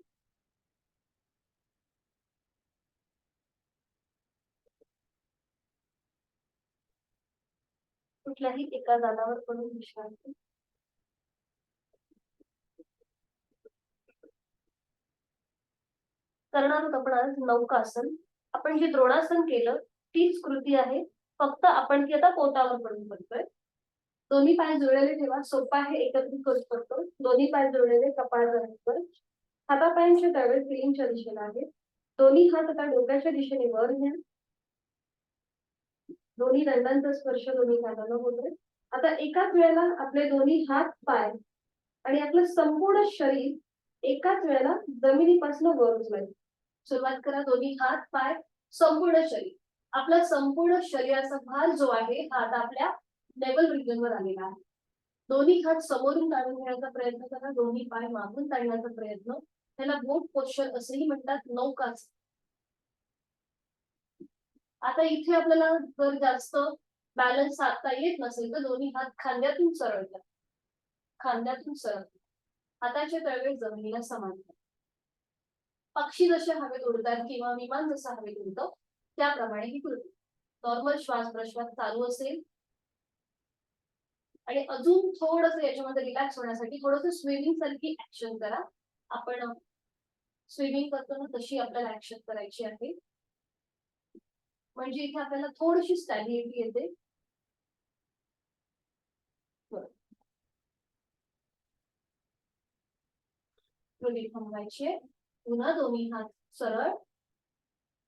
कुठल्याही एका गालावर पडून विश्रांती. करणार आहोत आपण आज नौकासन. आपण जे द्रोणासन केलं तीच कृती आहे, फक्त आपण ती आता पोटावर पडून करतोय. दोन्ही पाय जुळलेले ठेवा. सोपा आहे, एकत्रित करू शकतो. दोन्ही पाय जुळलेले कपाळावर. हातापायांचे तळवे सिलिंगच्या दिशेला आहेत. दोन्ही हात आता डोक्याच्या दिशेने वर घ्या. दोन्ही दंडांचा स्पर्श दोन्ही कानांना होतोय. आता एकाच वेळेला आपले दोन्ही हात, पाय आणि आपलं संपूर्ण शरीर एकाच वेळेला जमिनीपासून वर उचलायचं. सुरुवात करा. दोन्ही हात, पाय, संपूर्ण शरीर. आपला संपूर्ण शरीराचा भार जो आहे हा आता आपल्या नेवल रिजनवर आलेला आहे. दोन्ही हात समोरून काढून घेण्याचा प्रयत्न करा. दोन्ही पाय मागून काढण्याचा प्रयत्न. त्याला बोट पोश्चर असंही म्हणतात. नौकासन. आता इथे आपल्याला जर जास्त बॅलन्स साधता येत नसेल तर दोन्ही हात खांद्यातून सरळ करा. खांद्यातून सरळ. हाताचे तळवे जमिनीला समांतर. पक्षी जसे हवेत उडतात किंवा विमान जसं हवेत उडतं त्याप्रमाणे ही कृती. नॉर्मल श्वास प्रश्वास चालू असेल. आणि अजून थोडस याच्यामध्ये रिलॅक्स होण्यासाठी थोडस स्विमिंग सारखी ऍक्शन करा. आपण स्विमिंग करतो ना तशी आपल्याला ऍक्शन करायची आहे. म्हणजे इथे आपल्याला थोडीशी स्टॅबिलिटी येते. थांबायचे. पुन्हा दोन्ही हात सरळ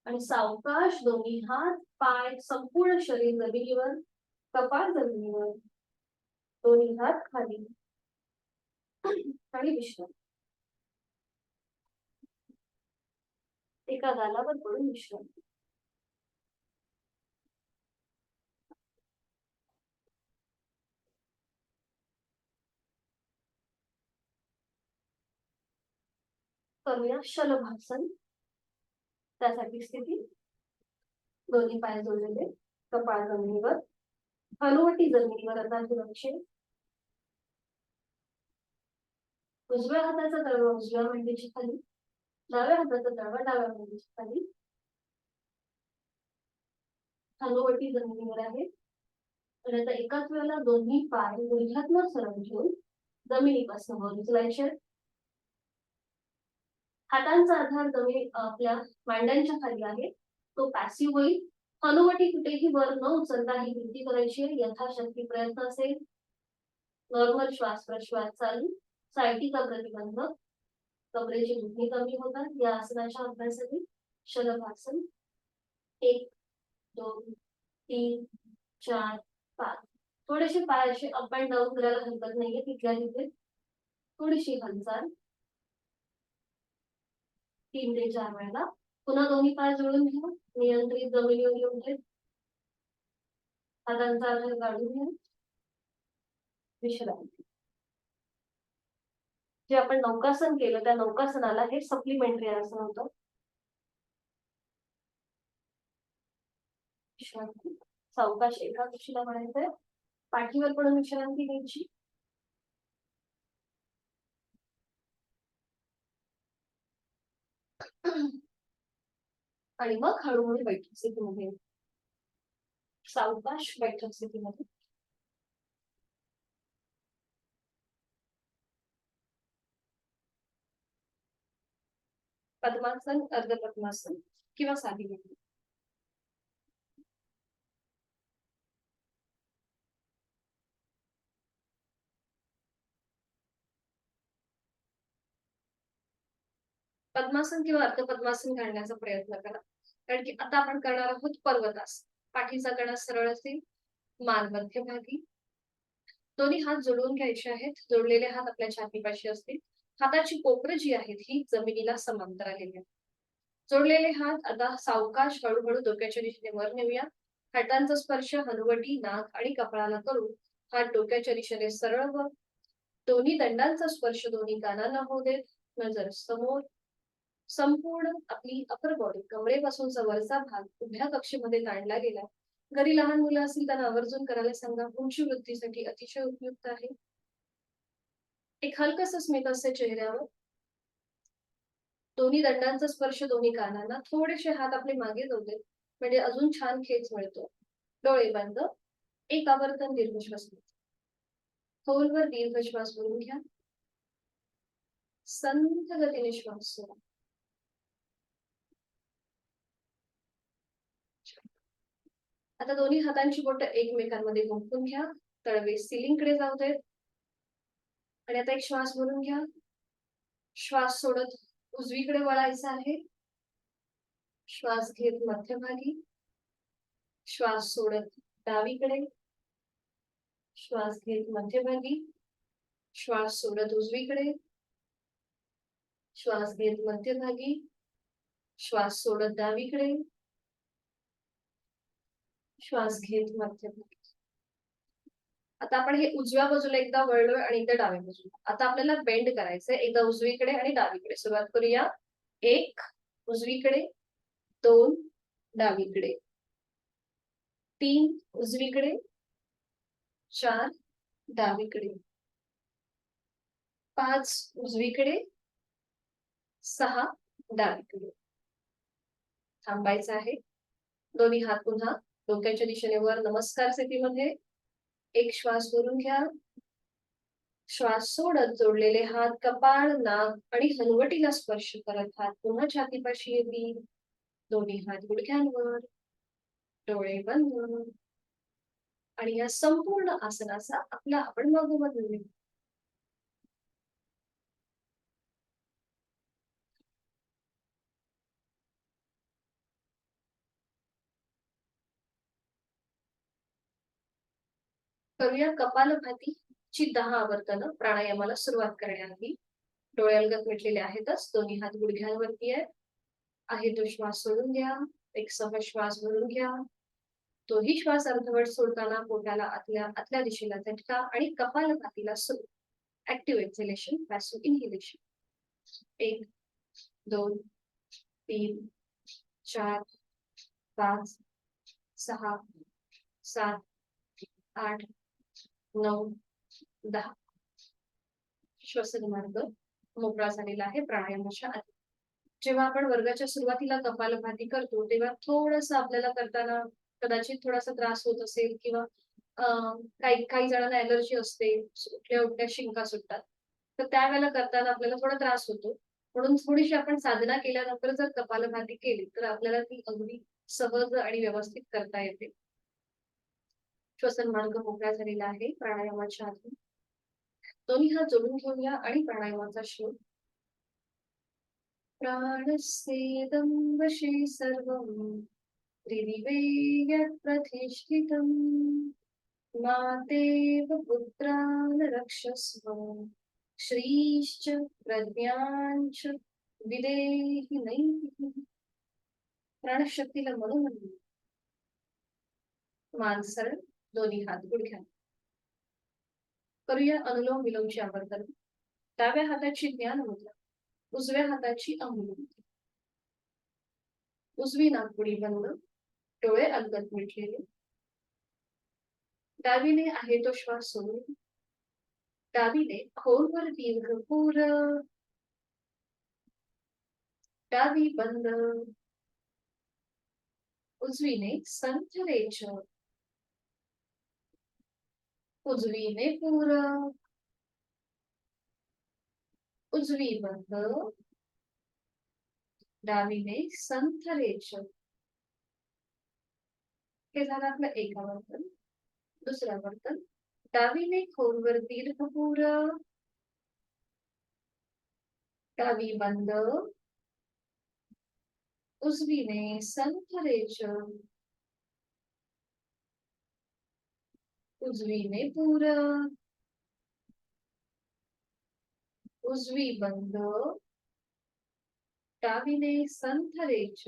आणि सावकाश दोन्ही हात, पाय, संपूर्ण शरीर जमिनीवर, कपाळ जमिनीवर. दोन्ही हात खाली आणि विश्रांती. एका गालावर पडून विश्रांती. करूया शलभासन. त्यासाठी स्थिती दोन्ही पाय जोडलेले, कपाळ जमिनीवर, हनुवटी जमिनीवर. आता लक्ष. उजव्या हाताचा तळवा उजव्या मांडीच्या खाली, डाव्या हाताचा तळवा डाव्या मांडीच्या खाली, हनुवटी जमिनीवर आहे. आणि आता एकाच वेळेला दोन्ही पाय गुडघ्यातनं सरळ घेऊन जमिनीपासून वर उचलायचे. हातांचा आधार जमीन आपल्या मांड्यांच्या खाली आहे, तो पॅसिव्ह होईल. हनुवटी कुठेही वर न उचलता ही कृती करायची. यथाशक्ती प्रयत्न असेल. नॉर्मल श्वास प्रश्वास चालू. सायटिका प्रतिबंध. कमरेची दुखणी कमी होतात या आसनाच्या अभ्यासासाठी. शलभासन. 1 2 3 4 5. थोडेसे पाय असे अप अँड डाऊन करायला हरकत नाहीये तिथल्या तिथे. थोडीशी हालचाल 3 ते 4 वेळा. पुन्हा दोन्ही पाय जोडून घ्या. नियंत्रित जमिनीवर येऊन घ्या. हातांचा आधार काढून घ्या. विश्रांती. जे आपण नौकासन केलं त्या नौकासनाला हे सप्लिमेंटरी आसन होतं. विश्रांती. सावकाश एका दिशेला म्हणायचंय. पाठीवर पण विश्रांती घ्यायची. आणि मग हळूहळू बैठक स्थितीमध्ये. सावकाश बैठक स्थितीमध्ये. पद्मासन, अर्ध पद्मासन किंवा साधी बैठक. पद्मासन किंवा अर्ध पद्मासन घालण्याचा प्रयत्न करा. कारण की आता आपण करणार आहोत पर्वतासन. पाठीचा कणा सरळ असेल, मान मध्यभागी. दोन्ही हात जोडून घ्यायचे आहेत. जोडलेले हात आपल्या छातीपाशी असतील. हाताची कोपरं जी आहेत ही जमिनीला समांतर आलेली आहेत. जोडलेले हात आता सावकाश हळूहळू डोक्याच्या दिशेने वर नेऊया. हातांचा स्पर्श हनुवटी, नाक आणि कपाळाला करून हात डोक्याच्या दिशेने सरळ वर. दोन्ही दंडांचा स्पर्श दोन्ही कानांना होऊ देत. नजर समोर. संपूर्ण आपली अपर बॉडी कमरेपासूनचा वरचा भाग उभ्या कक्षेमध्ये ताणला गेला. घरी लहान मुलं असतील त्यांना आवर्जून करायला सांगा. उंची वृद्धीसाठी अतिशय उपयुक्त आहे. एक हलकस स्मित असते चेहऱ्यावर. दोन्ही दंडांचा स्पर्श दोन्ही कानांना. थोडेसे हात आपले मागे जाऊ देत म्हणजे अजून छान खेच मिळतो. डोळे बंद. एक आवर्तन दीर्घ श्वास. खोलवर दीर्घ श्वास भरून घ्या. संथ गतीने श्वास सोडा. आता दोन्ही हातांची बोटं एकमेकांमध्ये गुंफून घ्या. तळवे सिलिंगकडे जाऊ देत. आणि आता एक श्वास भरून घ्या. श्वास सोडत उजवीकडे वळायचा आहे. श्वास घेत मध्यभागी. श्वास सोडत डावीकडे. श्वास घेत मध्यभागी. श्वास सोडत उजवीकडे. श्वास घेत मध्यभागी. श्वास सोडत डावीकडे. श्वास घेत मध्यभागी. आता आपण हे उजव्या बाजूला एकदा वळलोय आणि एकदा डाव्या बाजूला. आता आपल्याला बेंड करायचंय. एकदा उजवीकडे आणि डावीकडे. सुरुवात करूया. 1 उजवीकडे, 2 डावीकडे, 3 उजवीकडे, 4 डावीकडे, 5 उजवीकडे, 6 डावीकडे. थांबायचं आहे. दोन्ही हात पुन्हा डोक्याच्या दिशेने वर नमस्कार स्थितीमध्ये. एक श्वास भरून घ्या. श्वास सोडत जोडलेले हात कपाळ, नाक आणि हनुवटीला स्पर्श करत हात पुन्हा छातीपाशी येतील. दोन्ही हात गुडघ्यांवर. डोळे बंद. आणि या संपूर्ण आसनाचा आपला आपण मागोवा घेऊया. करूया कपालभातीची 10 आवर्तनं प्राणायामाला सुरुवात करण्याआधी. डोळे अलगद मिटलेले आहेतच. दोन्ही हात गुडघ्यांवरती आहे तो श्वास सोडून घ्या. एक सहज श्वास भरून घ्या. तोही श्वास अर्धवट सोडताना पोटाला आतल्या दिशेला झटका आणि कपालभातीला सुरू. Active exhalation, passive inhalation. 1 2 3 4 5 6, 7, 8, 9, 10. श्वसन मार्ग मोकळा झालेला आहे प्राणायामाच्या आधी. जेव्हा आपण वर्गाच्या सुरुवातीला कपालभाती करतो तेव्हा थोडंसं आपल्याला करताना कदाचित थोडासा त्रास होत असेल किंवा काही काही जणांना ॲलर्जी असते, उठल्या उठल्या शिंका सुटतात. तर त्यावेळेला करताना आपल्याला थोडा त्रास होतो. म्हणून थोडीशी आपण साधना केल्यानंतर जर कपालभाती केली तर आपल्याला ती अगदी सहज आणि व्यवस्थित करता येते. श्वसन मार्ग मोकळा झालेला आहे प्राणायामाच्या आधी. दोन्ही हात जोडून घेऊया आणि प्राणायामाचा श्लोक. प्राणस्येदं वशे सर्वं त्रिदिवे यत्प्रतिष्ठितम् मातेव पुत्रान् रक्षस्व श्रीश्च प्रज्ञाञ्च विदेहि नैतिः. प्राणशक्तीला म्हणून मान सरळ, दोन्ही हात गुडघ्यात. करूया अनुलोम विलोमचे आवर्तन. डाव्या हाताची ज्ञान मुद्रा, उजव्या हाताची अंगुली मुद्रा. उजवी नाकपुडी बंद, डोळे अलगद मिटलेले. डावीने आहे तो श्वास सोडून, डावीने खोलवर दीर्घ पूर, डावी बंद, उजवीने संथ रेच, उजवीने पूर, उजवी बंद, डावीने संथ रेच. हे झालं आपलं एक आवर्तन. दुसरं आवर्तन. डावीने खोलवर दीर्घ पूर, डावी बंद, उजवीने संथ रेच, उजवीने पूर, उजवी बंद, डावीने संथ रेच.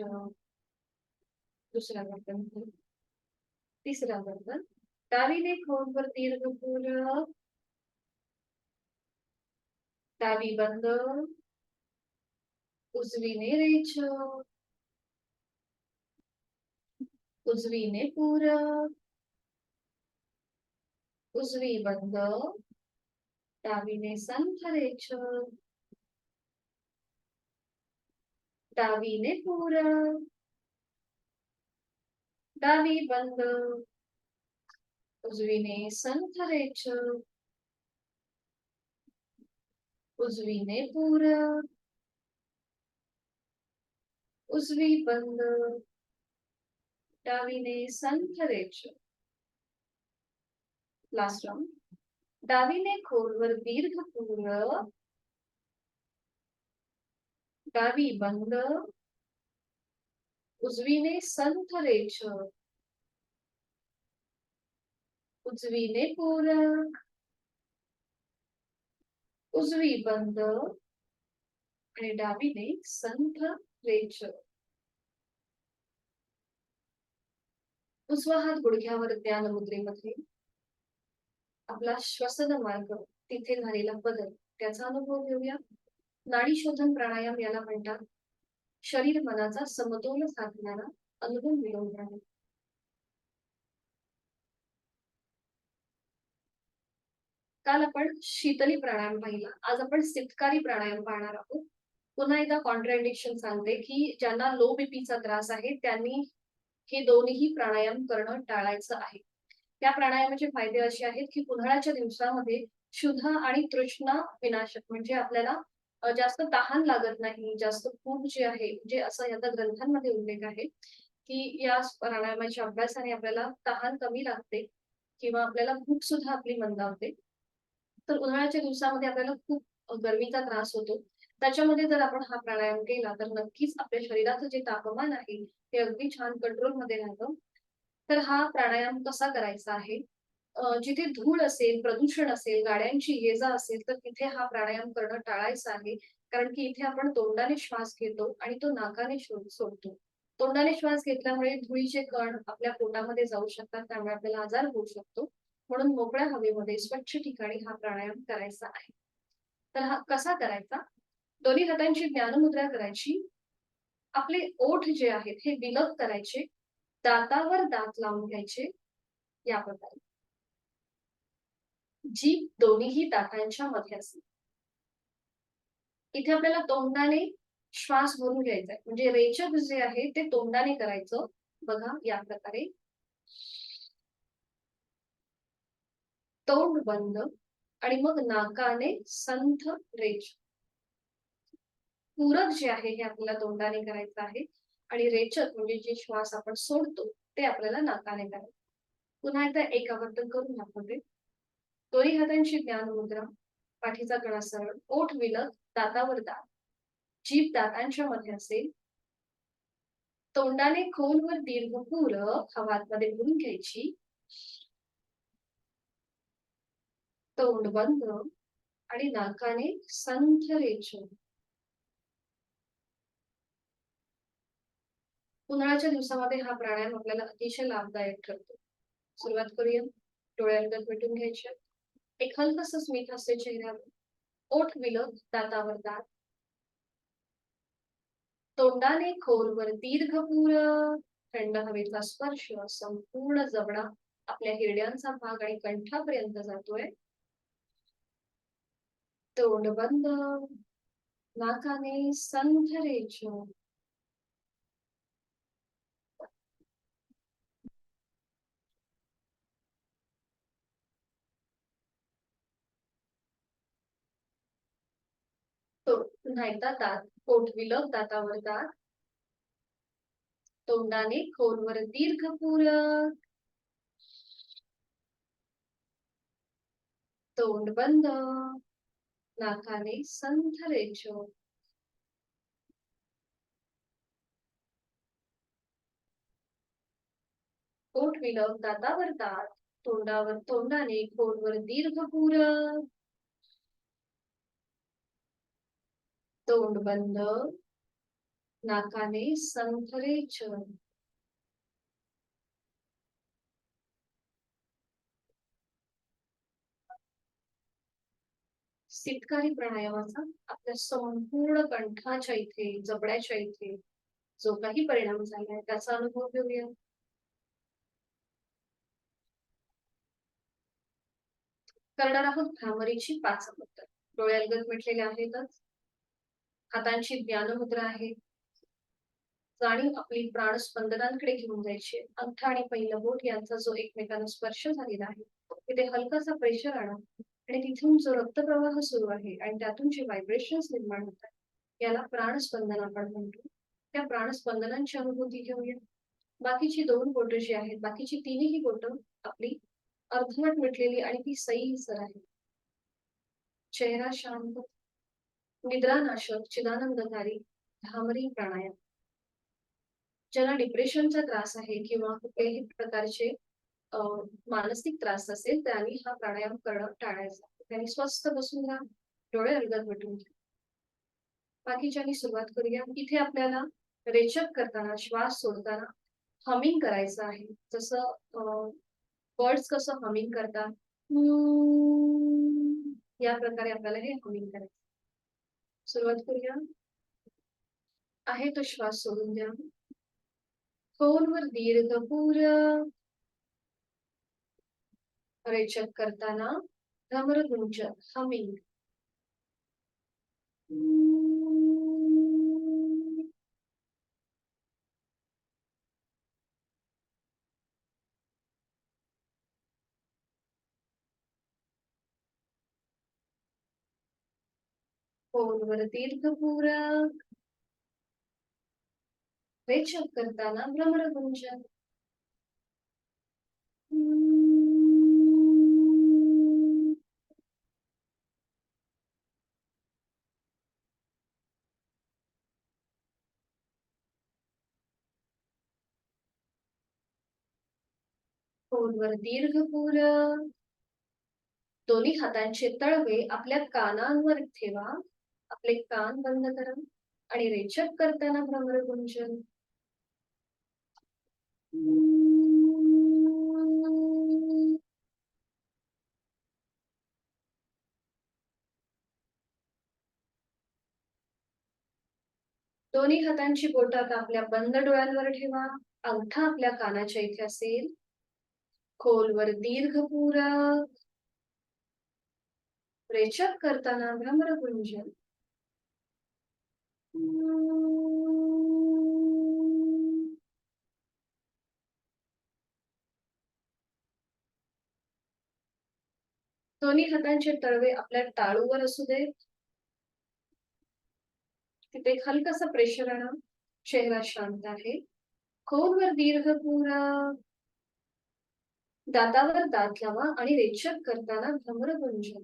दुसरा वर्तन. तिसरा वर्तन. डावीने खोलवर दीर्घ पूर, डावी बंद, उजवीने रेच, उजवीने पूर, उजवी बंद, डावीने संथ रेच, डावीने पूर, डावी बंद, उजवीने संथ रेच, उजवीने पूर, उजवी बंद, डावीने संथ रेच. Last round. डावीने खोलवर दीर्घ पूर, डावी बंद, उजवीने संथ रेच, उजवीने पूर, उजवी बंद आणि डावीने संथ रेच. उजवा हात गुडघ्यावर ध्यान मुद्रेमध्ये. आपला श्वसन मार्ग तिथे झालेला बदल त्याचा अनुभव घेऊया. नाडी शोधन प्राणायाम याला म्हणतात. शरीर मनाचा समतोल साधणारा अनुलोम विलोम प्राणायाम. काल आपण शीतली प्राणायाम पाहिला. आज आपण सितकारी प्राणायाम पाहणार आहोत. पुन्हा एकदा कॉन्ट्राइंडिक्शन सांगते की ज्यांना लो बीपीचा त्रास आहे त्यांनी हे दोन्ही प्राणायाम करणं टाळायचं आहे. त्या प्राणायामाचे फायदे असे आहेत की उन्हाळ्याच्या दिवसामध्ये शुद्ध आणि तृष्णा विनाशक म्हणजे आपल्याला जास्त तहान लागत नाही. जास्त भूक जी आहे जे असं या ग्रंथांमध्ये उल्लेख आहे की या प्राणायामाच्या अभ्यासाने आपल्याला तहान कमी लागते किंवा आपल्याला भूक सुद्धा आपली मंदावते. तर उन्हाळ्याच्या दिवसामध्ये आपल्याला खूप गरमीचा त्रास होतो. त्याच्यामध्ये जर आपण हा प्राणायाम केला तर नक्कीच आपल्या शरीराचं जे तापमान आहे ते अगदी छान कंट्रोल मध्ये राहतं. तर हा प्राणायाम कसा करायचा आहे? जिथे धूळ असेल, प्रदूषण असेल, गाड्यांची ये-जा असेल तर तिथे हा प्राणायाम करणं टाळायचं आहे. कारण की इथे आपण तोंडाने श्वास घेतो आणि तो नाकाने सोडतो. तोंडाने श्वास घेतल्यामुळे धुळीचे कण आपल्या पोटामध्ये जाऊ शकतात, त्यामुळे आपल्याला आजार होऊ शकतो. म्हणून मोकळ्या हवेमध्ये स्वच्छ ठिकाणी हा प्राणायाम करायचा आहे. तर हा कसा करायचा? दोन्ही हातांची ज्ञानमुद्रा करायची. आपले ओठ जे आहेत हे विलग करायचे दातावर दात लावून घ्यायचे या प्रकारे. जीभ दोन्हीही दातांच्या मध्ये असेल. इथे आपल्याला तोंडाने श्वास भरून घ्यायचा आहे, म्हणजे रेचक जे आहे ते तोंडाने करायचं. बघा या प्रकारे तोंड बंद आणि मग नाकाने संथ रेच. पूरक जे आहे हे आपल्याला तोंडाने करायचं आहे आणि रेचक म्हणजे जे श्वास आपण सोडतो ते आपल्याला नाकाने करायचं. पुन्हा एकदा एकावर्तन करून दाखवते. दोन्ही हातांची ज्ञान मुद्रा, पाठीचा कणा सरळ, ओठ विलत, दातावर दात, जीभ दातांच्या मध्ये असेल. तोंडाने खोलवर दीर्घ पूरक हवा आतमध्ये भरून घ्यायची. तोंड बंद आणि नाकाने संथ रेचन. उन्हाळ्याच्या दिवसामध्ये हा प्राणायाम आपल्याला अतिशय लाभदायक ठरतो. सुरुवात करूया. डोळे अलगद मिटून घ्यायचे. एक हलकस स्मित हास्य चेहऱ्यावर, ओठ विलत, दातावर दात, तोंडाने खोलवर दीर्घ पूरक, थंड हवेचा स्पर्श संपूर्ण जबडा आपल्या हिरड्यांचा भाग आणि कंठापर्यंत जातोय. तोंड बंद, नाकाने संथ रेचन. पुन्हा एकदा दात, ओठ विलत, दातावर दात, तोंडाने खोलवर दीर्घ पूरक, तोंड बंद, नाकाने संथ रेचन. ओठ विलत, दातावर दात, तोंडाने खोलवर दीर्घ पूरक, तोंड बंद, नाकाने संथ रेचन. शीतकारी प्राणायामाचा आपल्या संपूर्ण कंठाच्या इथे, जबड्याच्या इथे जो काही परिणाम झालाय त्याचा अनुभव घेऊया. करणार आहोत भ्रामरीची 5 पद्धत. डोळे अलगद मिटलेले आहेतच. हातांची ज्ञानमुद्रा आहे. जाणीव आपली प्राणस्पंदनांकडे घेऊन जायची. अंगठा आणि पहिलं बोट यांचा जो एकमेकांना स्पर्श झालेला आहे तिथे हलकासा प्रेशर आणा आणि तिथून जो रक्तप्रवाह सुरू आहे आणि त्यातून जे व्हायब्रेशन्स निर्माण होतात याला प्राणस्पंदन आपण म्हणतो. त्या प्राणस्पंदनांची अनुभूती घेऊया. बाकीची 2 बोटं जी आहेत, बाकीची 3ही बोटं आपली अर्धवट मिटलेली आणि ती सैलसर आहे. चेहरा शांत, निद्रानाशक, चिदानंदकारी भ्रामरी प्राणायाम. ज्याला डिप्रेशनचा त्रास आहे किंवा कुठल्याही प्रकारचे मानसिक त्रास असेल त्यांनी हा प्राणायाम करणं टाळायचा. त्यांनी स्वस्थ बसून राहा, डोळे अलगद मिटून घ्या. बाकीच्यांनी सुरुवात करूया. इथे आपल्याला रेचक करताना, श्वास सोडताना हमिंग करायचं आहे. जसं बर्ड्स कसं हमिंग करतात या प्रकारे आपल्याला हे हमिंग करायचं. सुरुवात करूया. आहे तो श्वास सोडून द्या. खोलवर दीर्घ पूरक, रेचक करताना भ्रमरगुंजन हमिंग. खोलवर दीर्घ पूरक, रेचक करताना भ्रमरगुंजन. खोलवर दीर्घ पूरक, दोन्ही हातांचे तळवे आपल्या कानांवर ठेवा. आपले कान बंद करा आणि रेचक करताना भ्रमरगुंजन. दोन्ही हातांची बोटं आता आपल्या बंद डोळ्यांवर ठेवा. अंगठा आपल्या कानाच्या इथे असेल. खोलवर दीर्घ पूरक. रेचक करताना भ्रमरगुंजन. दोन्ही हातांचे तळवे आपल्या टाळूवर असू देत. तिथे हलकसं प्रेशर आणा. चेहरा शांत आहे. खोलवर दीर्घ पूरक. दातावर दात लावा आणि रेचक करताना भ्रमरगुंजन.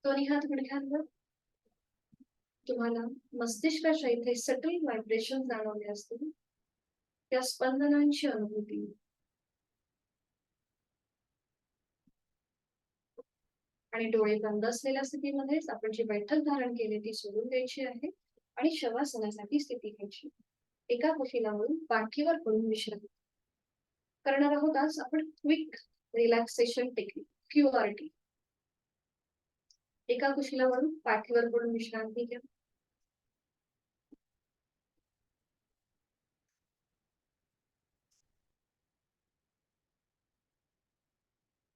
दोन्ही हात गुडघ्यांवर. तुम्हाला मस्तिष्काच्या इथे सटल व्हायब्रेशन जाणवले असतील. त्या स्पंदनांची अनुभूती. आणि डोळे बंद असलेल्या स्थितीमध्येच आपण जी बैठक धारण केली ती सोडून द्यायची आहे आणि शवासनासाठी स्थिती घ्यायची. एका कुशीलावरून पाठीवर पडून विश्रांती करणार आहोत. आज आपण क्विक रिलॅक्सेशन टेक्निक QRT. एका कुशीलावरून पाठीवर पडून विश्रांती घ्या.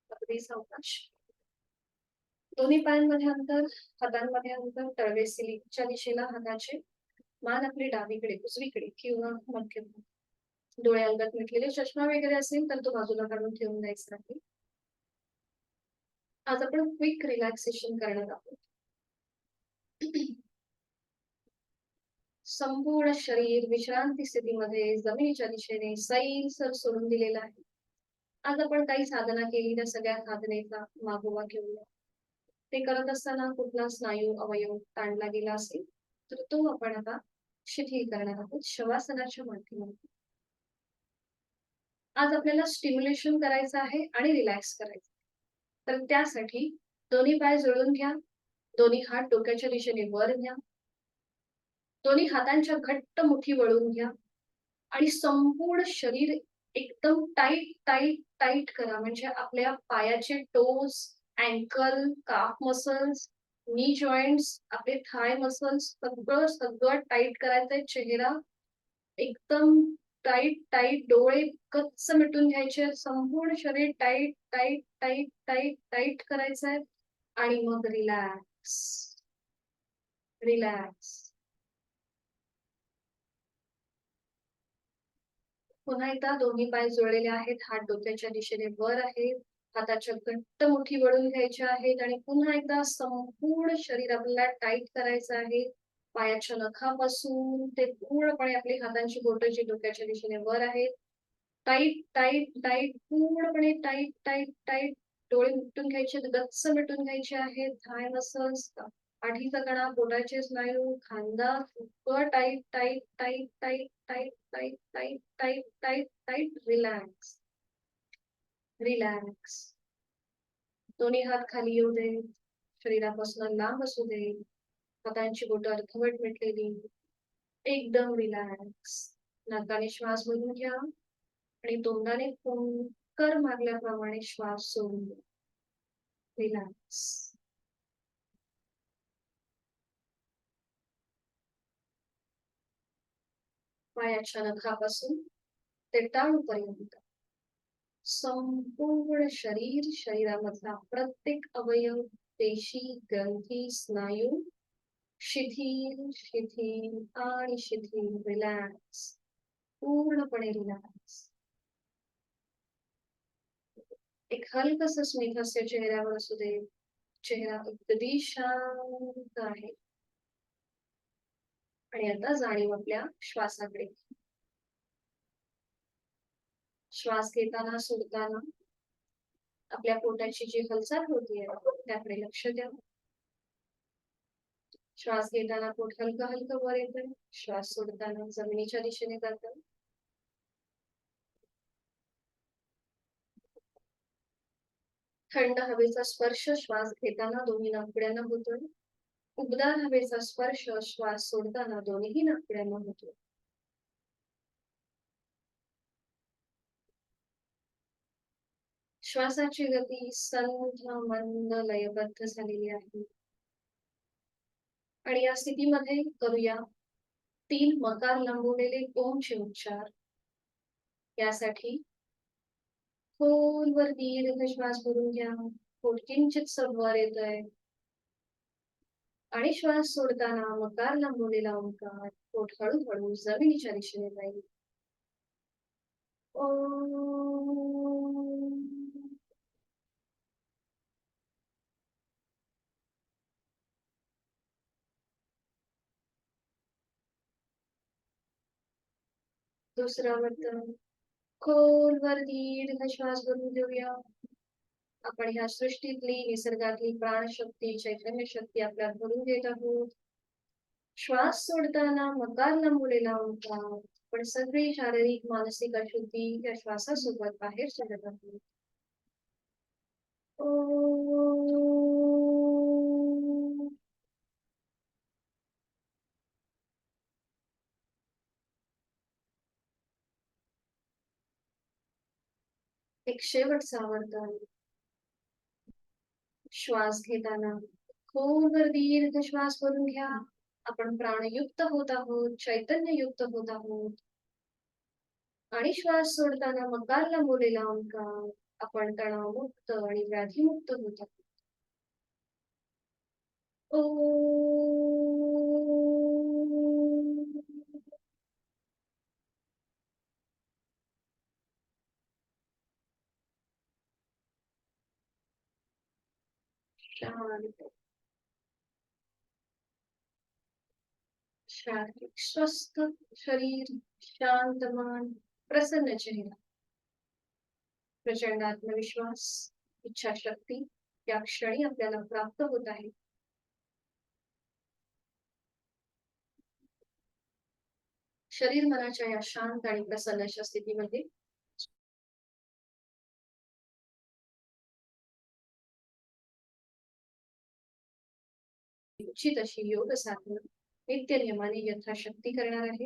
अगदी सावकाश. दोन्ही पायांमध्ये अंतर, हातांमध्ये अंतर. तळवे सिलिंगच्या दिशेला हाताचे. मान आपली डावीकडे, उजवीकडे किंवा मध्यभागी. डोळे अलगद मिटलेले. चष्मा वगैरे असेल तर तो बाजूला काढून ठेवून द्यायचा आहे. आज आपण क्विक रिलॅक्सेशन करणार आहोत. संपूर्ण शरीर विश्रांती स्थितीमध्ये जमिनीच्या दिशेने सैलसर सोडून दिलेलं आहे. आज आपण काही साधना केली त्या सगळ्या साधनेचा मागोवा घेऊया. ते करत असताना कुठला स्नायू अवयव ताणला गेला असेल तर तो आपण आता शिथिल करणार आहोत शवासनाच्या माध्यमातून. आज आपल्याला स्टिम्युलेशन करायचं आहे आणि रिलॅक्स करायचं. तर त्यासाठी दोन्ही पाय जोडून घ्या. दोन्ही हात डोक्याच्या दिशेने वर घ्या. दोन्ही हातांच्या घट्ट मुठी वळून घ्या आणि संपूर्ण शरीर एकदम टाईट टाईट टाईट करा. म्हणजे आपल्या पायाचे टोज, अँकल, काफ मसल्स, नी जॉइंट्स, आपले थाय मसल्स सगळं सगळं टाईट करायचंय. चेहरा एकदम टाईट टाईट. डोळे कच्च मिटून घ्यायचे. संपूर्ण शरीर tight tight tight tight tight करायचंय आणि मग रिलॅक्स रिलॅक्स. पुन्हा एकदा दोन्ही पाय जोडलेले आहेत. हात डोक्याच्या दिशेने वर आहेत. हाताच्या घट्ट मुठी वळून घ्यायच्या आहेत आणि पुन्हा एकदा संपूर्ण शरीर आपल्याला टाईट करायचं आहे. पायाच्या नखापासून ते पूर्णपणे आपली हातांची बोटं जी डोक्याच्या दिशेने वर आहेत. टाईट टाईट टाईट पूर्णपणे टाईट टाईट टाईट. डोळे मिटून घ्यायचे, गच्च मिटून घ्यायचे आहेत. थाय मसल्स, पाठीचा कणा, पोटाचे स्नायू, खांदा सगळं tight tight tight tight tight tight tight tight tight tight. Relax relax. दोन्ही हात खाली येऊ दे. शरीरापासून लांब असू दे. हातांची बोटं अर्धवट मिटलेली. एकदम रिलॅक्स. नाकाने श्वास भरून घ्या आणि तोंडाने फुंकर मारल्याप्रमाणे श्वास सोडून द्या. रिलॅक्स. पायाच्या नखापासून ते टाळूपर्यंत संपूर्ण शरीर, शरीरामधला प्रत्येक अवयव, पेशी, ग्रंथी, स्नायू शिथिल शिथिल आणि शिथिल. रिलॅक्स. पूर्णपणे रिलॅक्स. एक हलकसं स्मितहास्य चेहऱ्यावर असू दे. चेहरा अगदी शांत आहे. आणि आता जाणीव आपल्या श्वासाकडे. श्वास घेताना सोडताना आपल्या पोटाची जी हालचाल होतीये त्याकडे लक्ष द्या. श्वास घेताना पोट हलकं हलकं वर येतं. श्वास सोडताना जमिनीच्या दिशेने जातं. थंड हवेचा स्पर्श श्वास घेताना दोन्ही नाकपुड्यांना होतोय. उबदार हवेचा स्पर्श श्वास सोडताना दोन्ही नाकपुड्यांना होतोय. श्वासाची गती संथ मंद लयबद्ध झालेली आहे. आणि या स्थितीमध्ये करूया 3 मकार लांबवलेले ओमचे उच्चार. यासाठी खोलवर दीर्घ श्वास भरून घ्या. पोट किंचित वर येतोय आणि श्वास सोडताना मकार लांबवलेला ओंकार पोट हळूहळू जमिनीच्या दिशेने जाईल. ओम. दुसरं वर्तन. खोलवर दीर्घ श्वास भरून घेऊया. आपण ह्या सृष्टीतली निसर्गातली प्राणशक्ती चैतन्य शक्ती आपल्यात भरून घेत आहोत. श्वास सोडताना मकार लांबवलेला ओंकार पण सगळी शारीरिक मानसिक अशुद्धी या श्वासासोबत बाहेर सोडत आहोत. एक शेवटचा वर्तन. श्वास घेताना खोलवर दीर्घ श्वास भरून घ्या. आपण प्राणयुक्त होत आहोत, चैतन्ययुक्त होत आहोत. आणि श्वास सोडताना मकार लांबवलेला ओंकार आपण तणावमुक्त आणि व्याधीमुक्त होत आहोत. शांत, शारीरिक स्वस्थ शरीर, शांत मन, प्रसन्न चेहरा, प्रचंड आत्मविश्वास, इच्छाशक्ती या क्षणी आपल्याला प्राप्त होत आहे. शरीर मनाच्या या शांत आणि प्रसन्न अशा स्थितीमध्ये इच्छित अशी योग साधना नित्य नियमाने यथाशक्ती करणार आहे.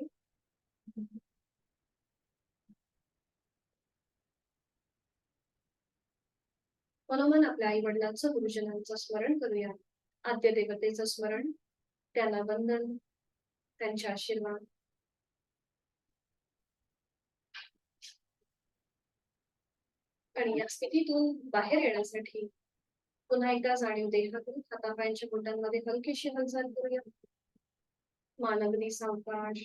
मनोमन आपल्या आई वडिलांचं गुरुजनांचं स्मरण करूया. आद्य देवतेचं स्मरण, त्यांना वंदन, त्यांचे आशीर्वाद. आणि या स्थितीतून बाहेर येण्यासाठी पुन्हा एकदा जाणीव देहातून हातापायांच्या बोटांमध्ये हलकीशी हालचाल करूया. मान अगदी सावकाश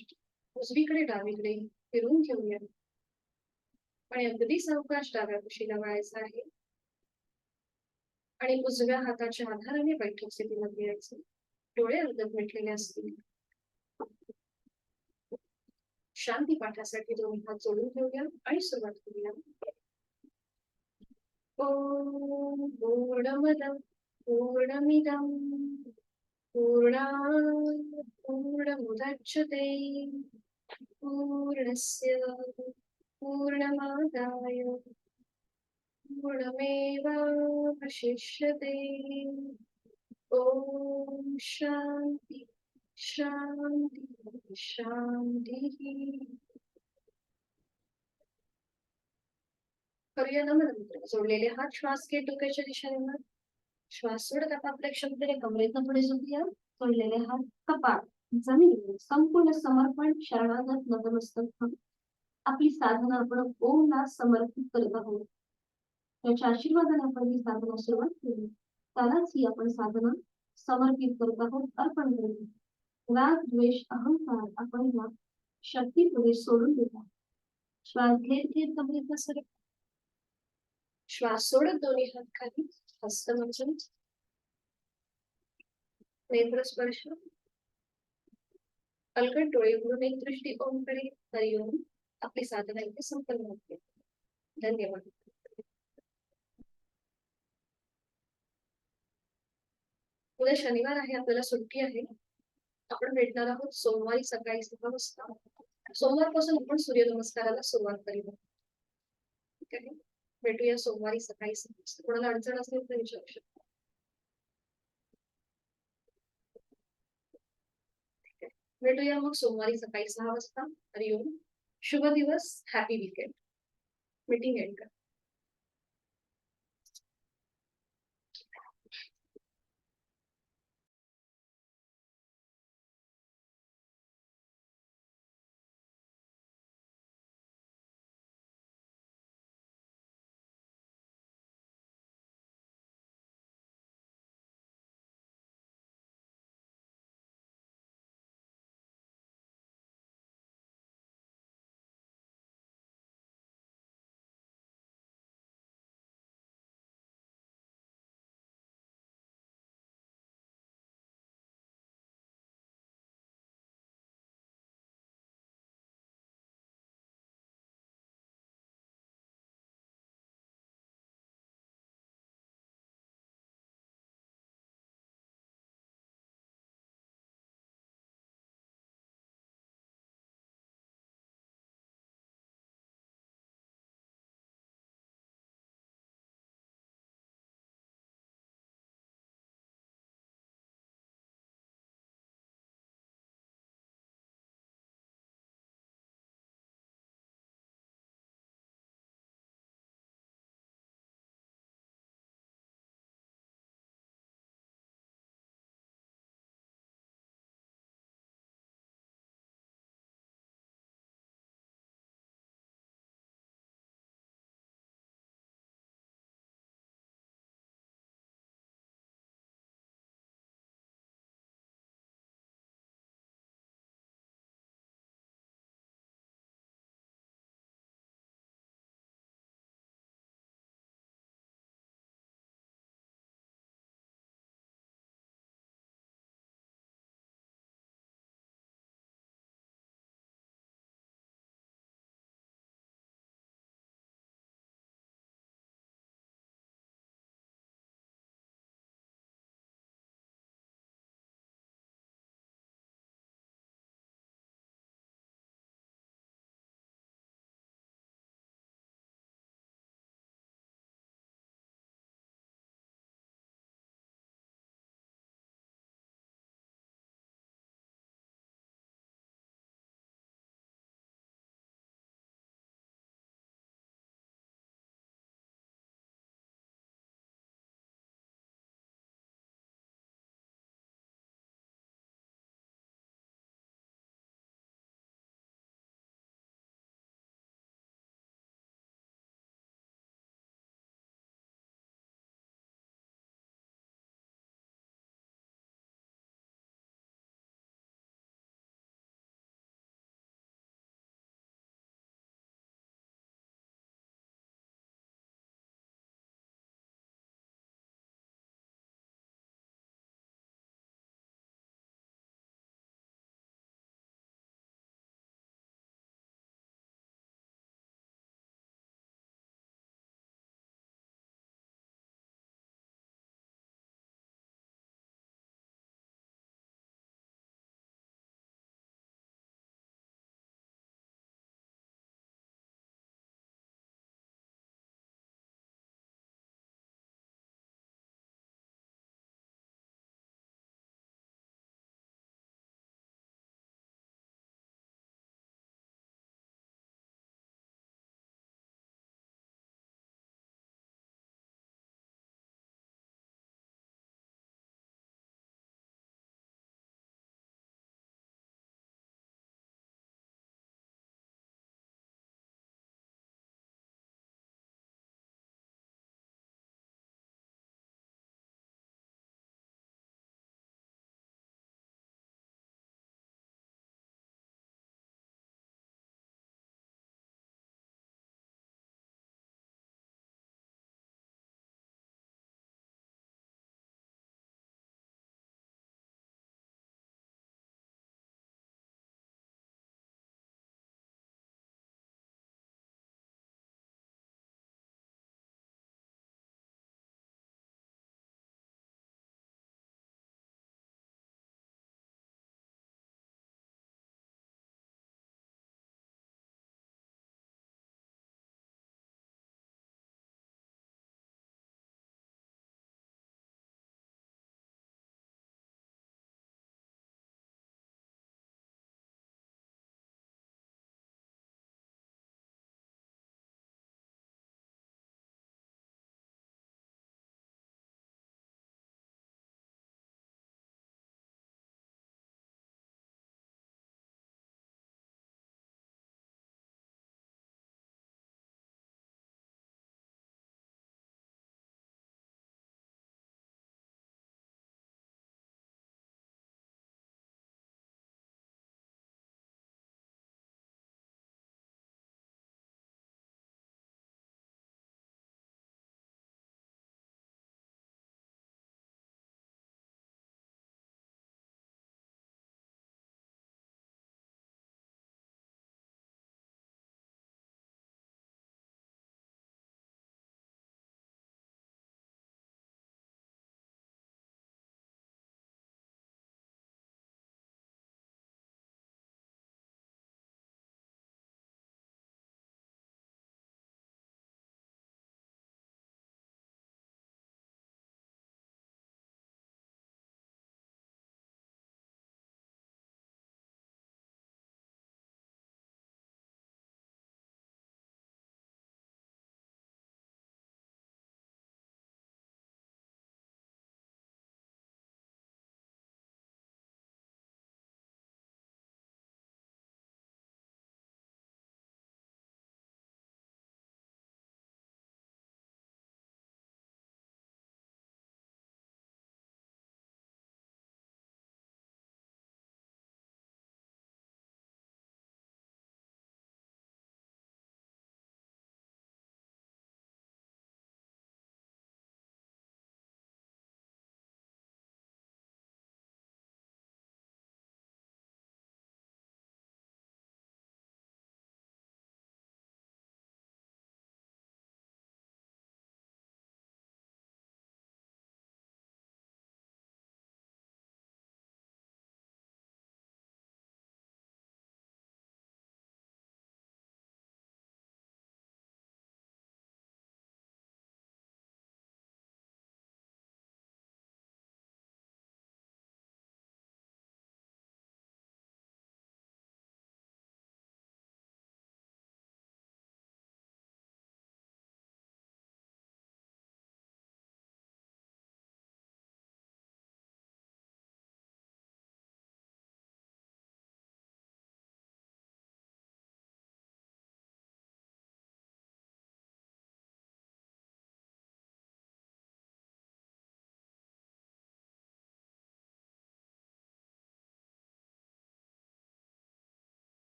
उजवीकडे डावीकडे फिरून घेऊया आणि अगदी सावकाश डाव्या कुशीला वळायचं आहे आणि उजव्या हाताच्या आधाराने बैठक स्थितीमध्ये यायचं. डोळे अर्धत मिटलेले असतील. शांती पाठासाठी दोन्ही हात जोडून घेऊया आणि सुरुवात करूया. ओम पूर्णमदं पूर्णमिदं पूर्णात् पूर्णमुदच्यते पूर्णस्य पूर्णमादाय पूर्णमेवावशिष्यते. ओम शांती शांती शांती. करूया नमन. जोडलेले हात श्वास घेत डोक्याच्या दिशेने. श्वास सोडत आपापल्या क्षमतेने कमरेतनं पुढे झुकूया. जोडलेले हात कपाळ जमिनीवर संपूर्ण समर्पण शरणागत नतमस्तक. आपली साधना आपण ओमला समर्पित करत आहोत. त्याच्या आशीर्वादाने आपण ही साधना सुरुवात केली. त्यालाच ही आपण साधना समर्पित करत आहोत, अर्पण करत आहोत. राग द्वेष अहंकार आपण या शक्ती पुढे सोडून देतात. श्वास घेत घेत कमरेतनं सरक. श्वास सोडत दोन्ही हात खाली, हस्तमंचन, नेत्र स्पर्श, अलगद डोळे उघडून एक दृष्टी ओमकडे. हरिओम. आपली साधना इथे संपन्न होते. धन्यवाद. उद्या शनिवार आहे, आपल्याला सुट्टी आहे. आपण भेटणार आहोत सोमवारी सकाळी 6 वाजता. सोमवारपासून आपण सूर्यनमस्काराला सुरुवात करूया. ठीक आहे, भेटूया सोमवारी सकाळी 6 वाजता. कोणाला अडचण असेल तर विचारू शकता. भेटूया मग सोमवारी सकाळी 6 वाजता. हरिओम. शुभ दिवस. Happy weekend. मीटिंग एंड कर.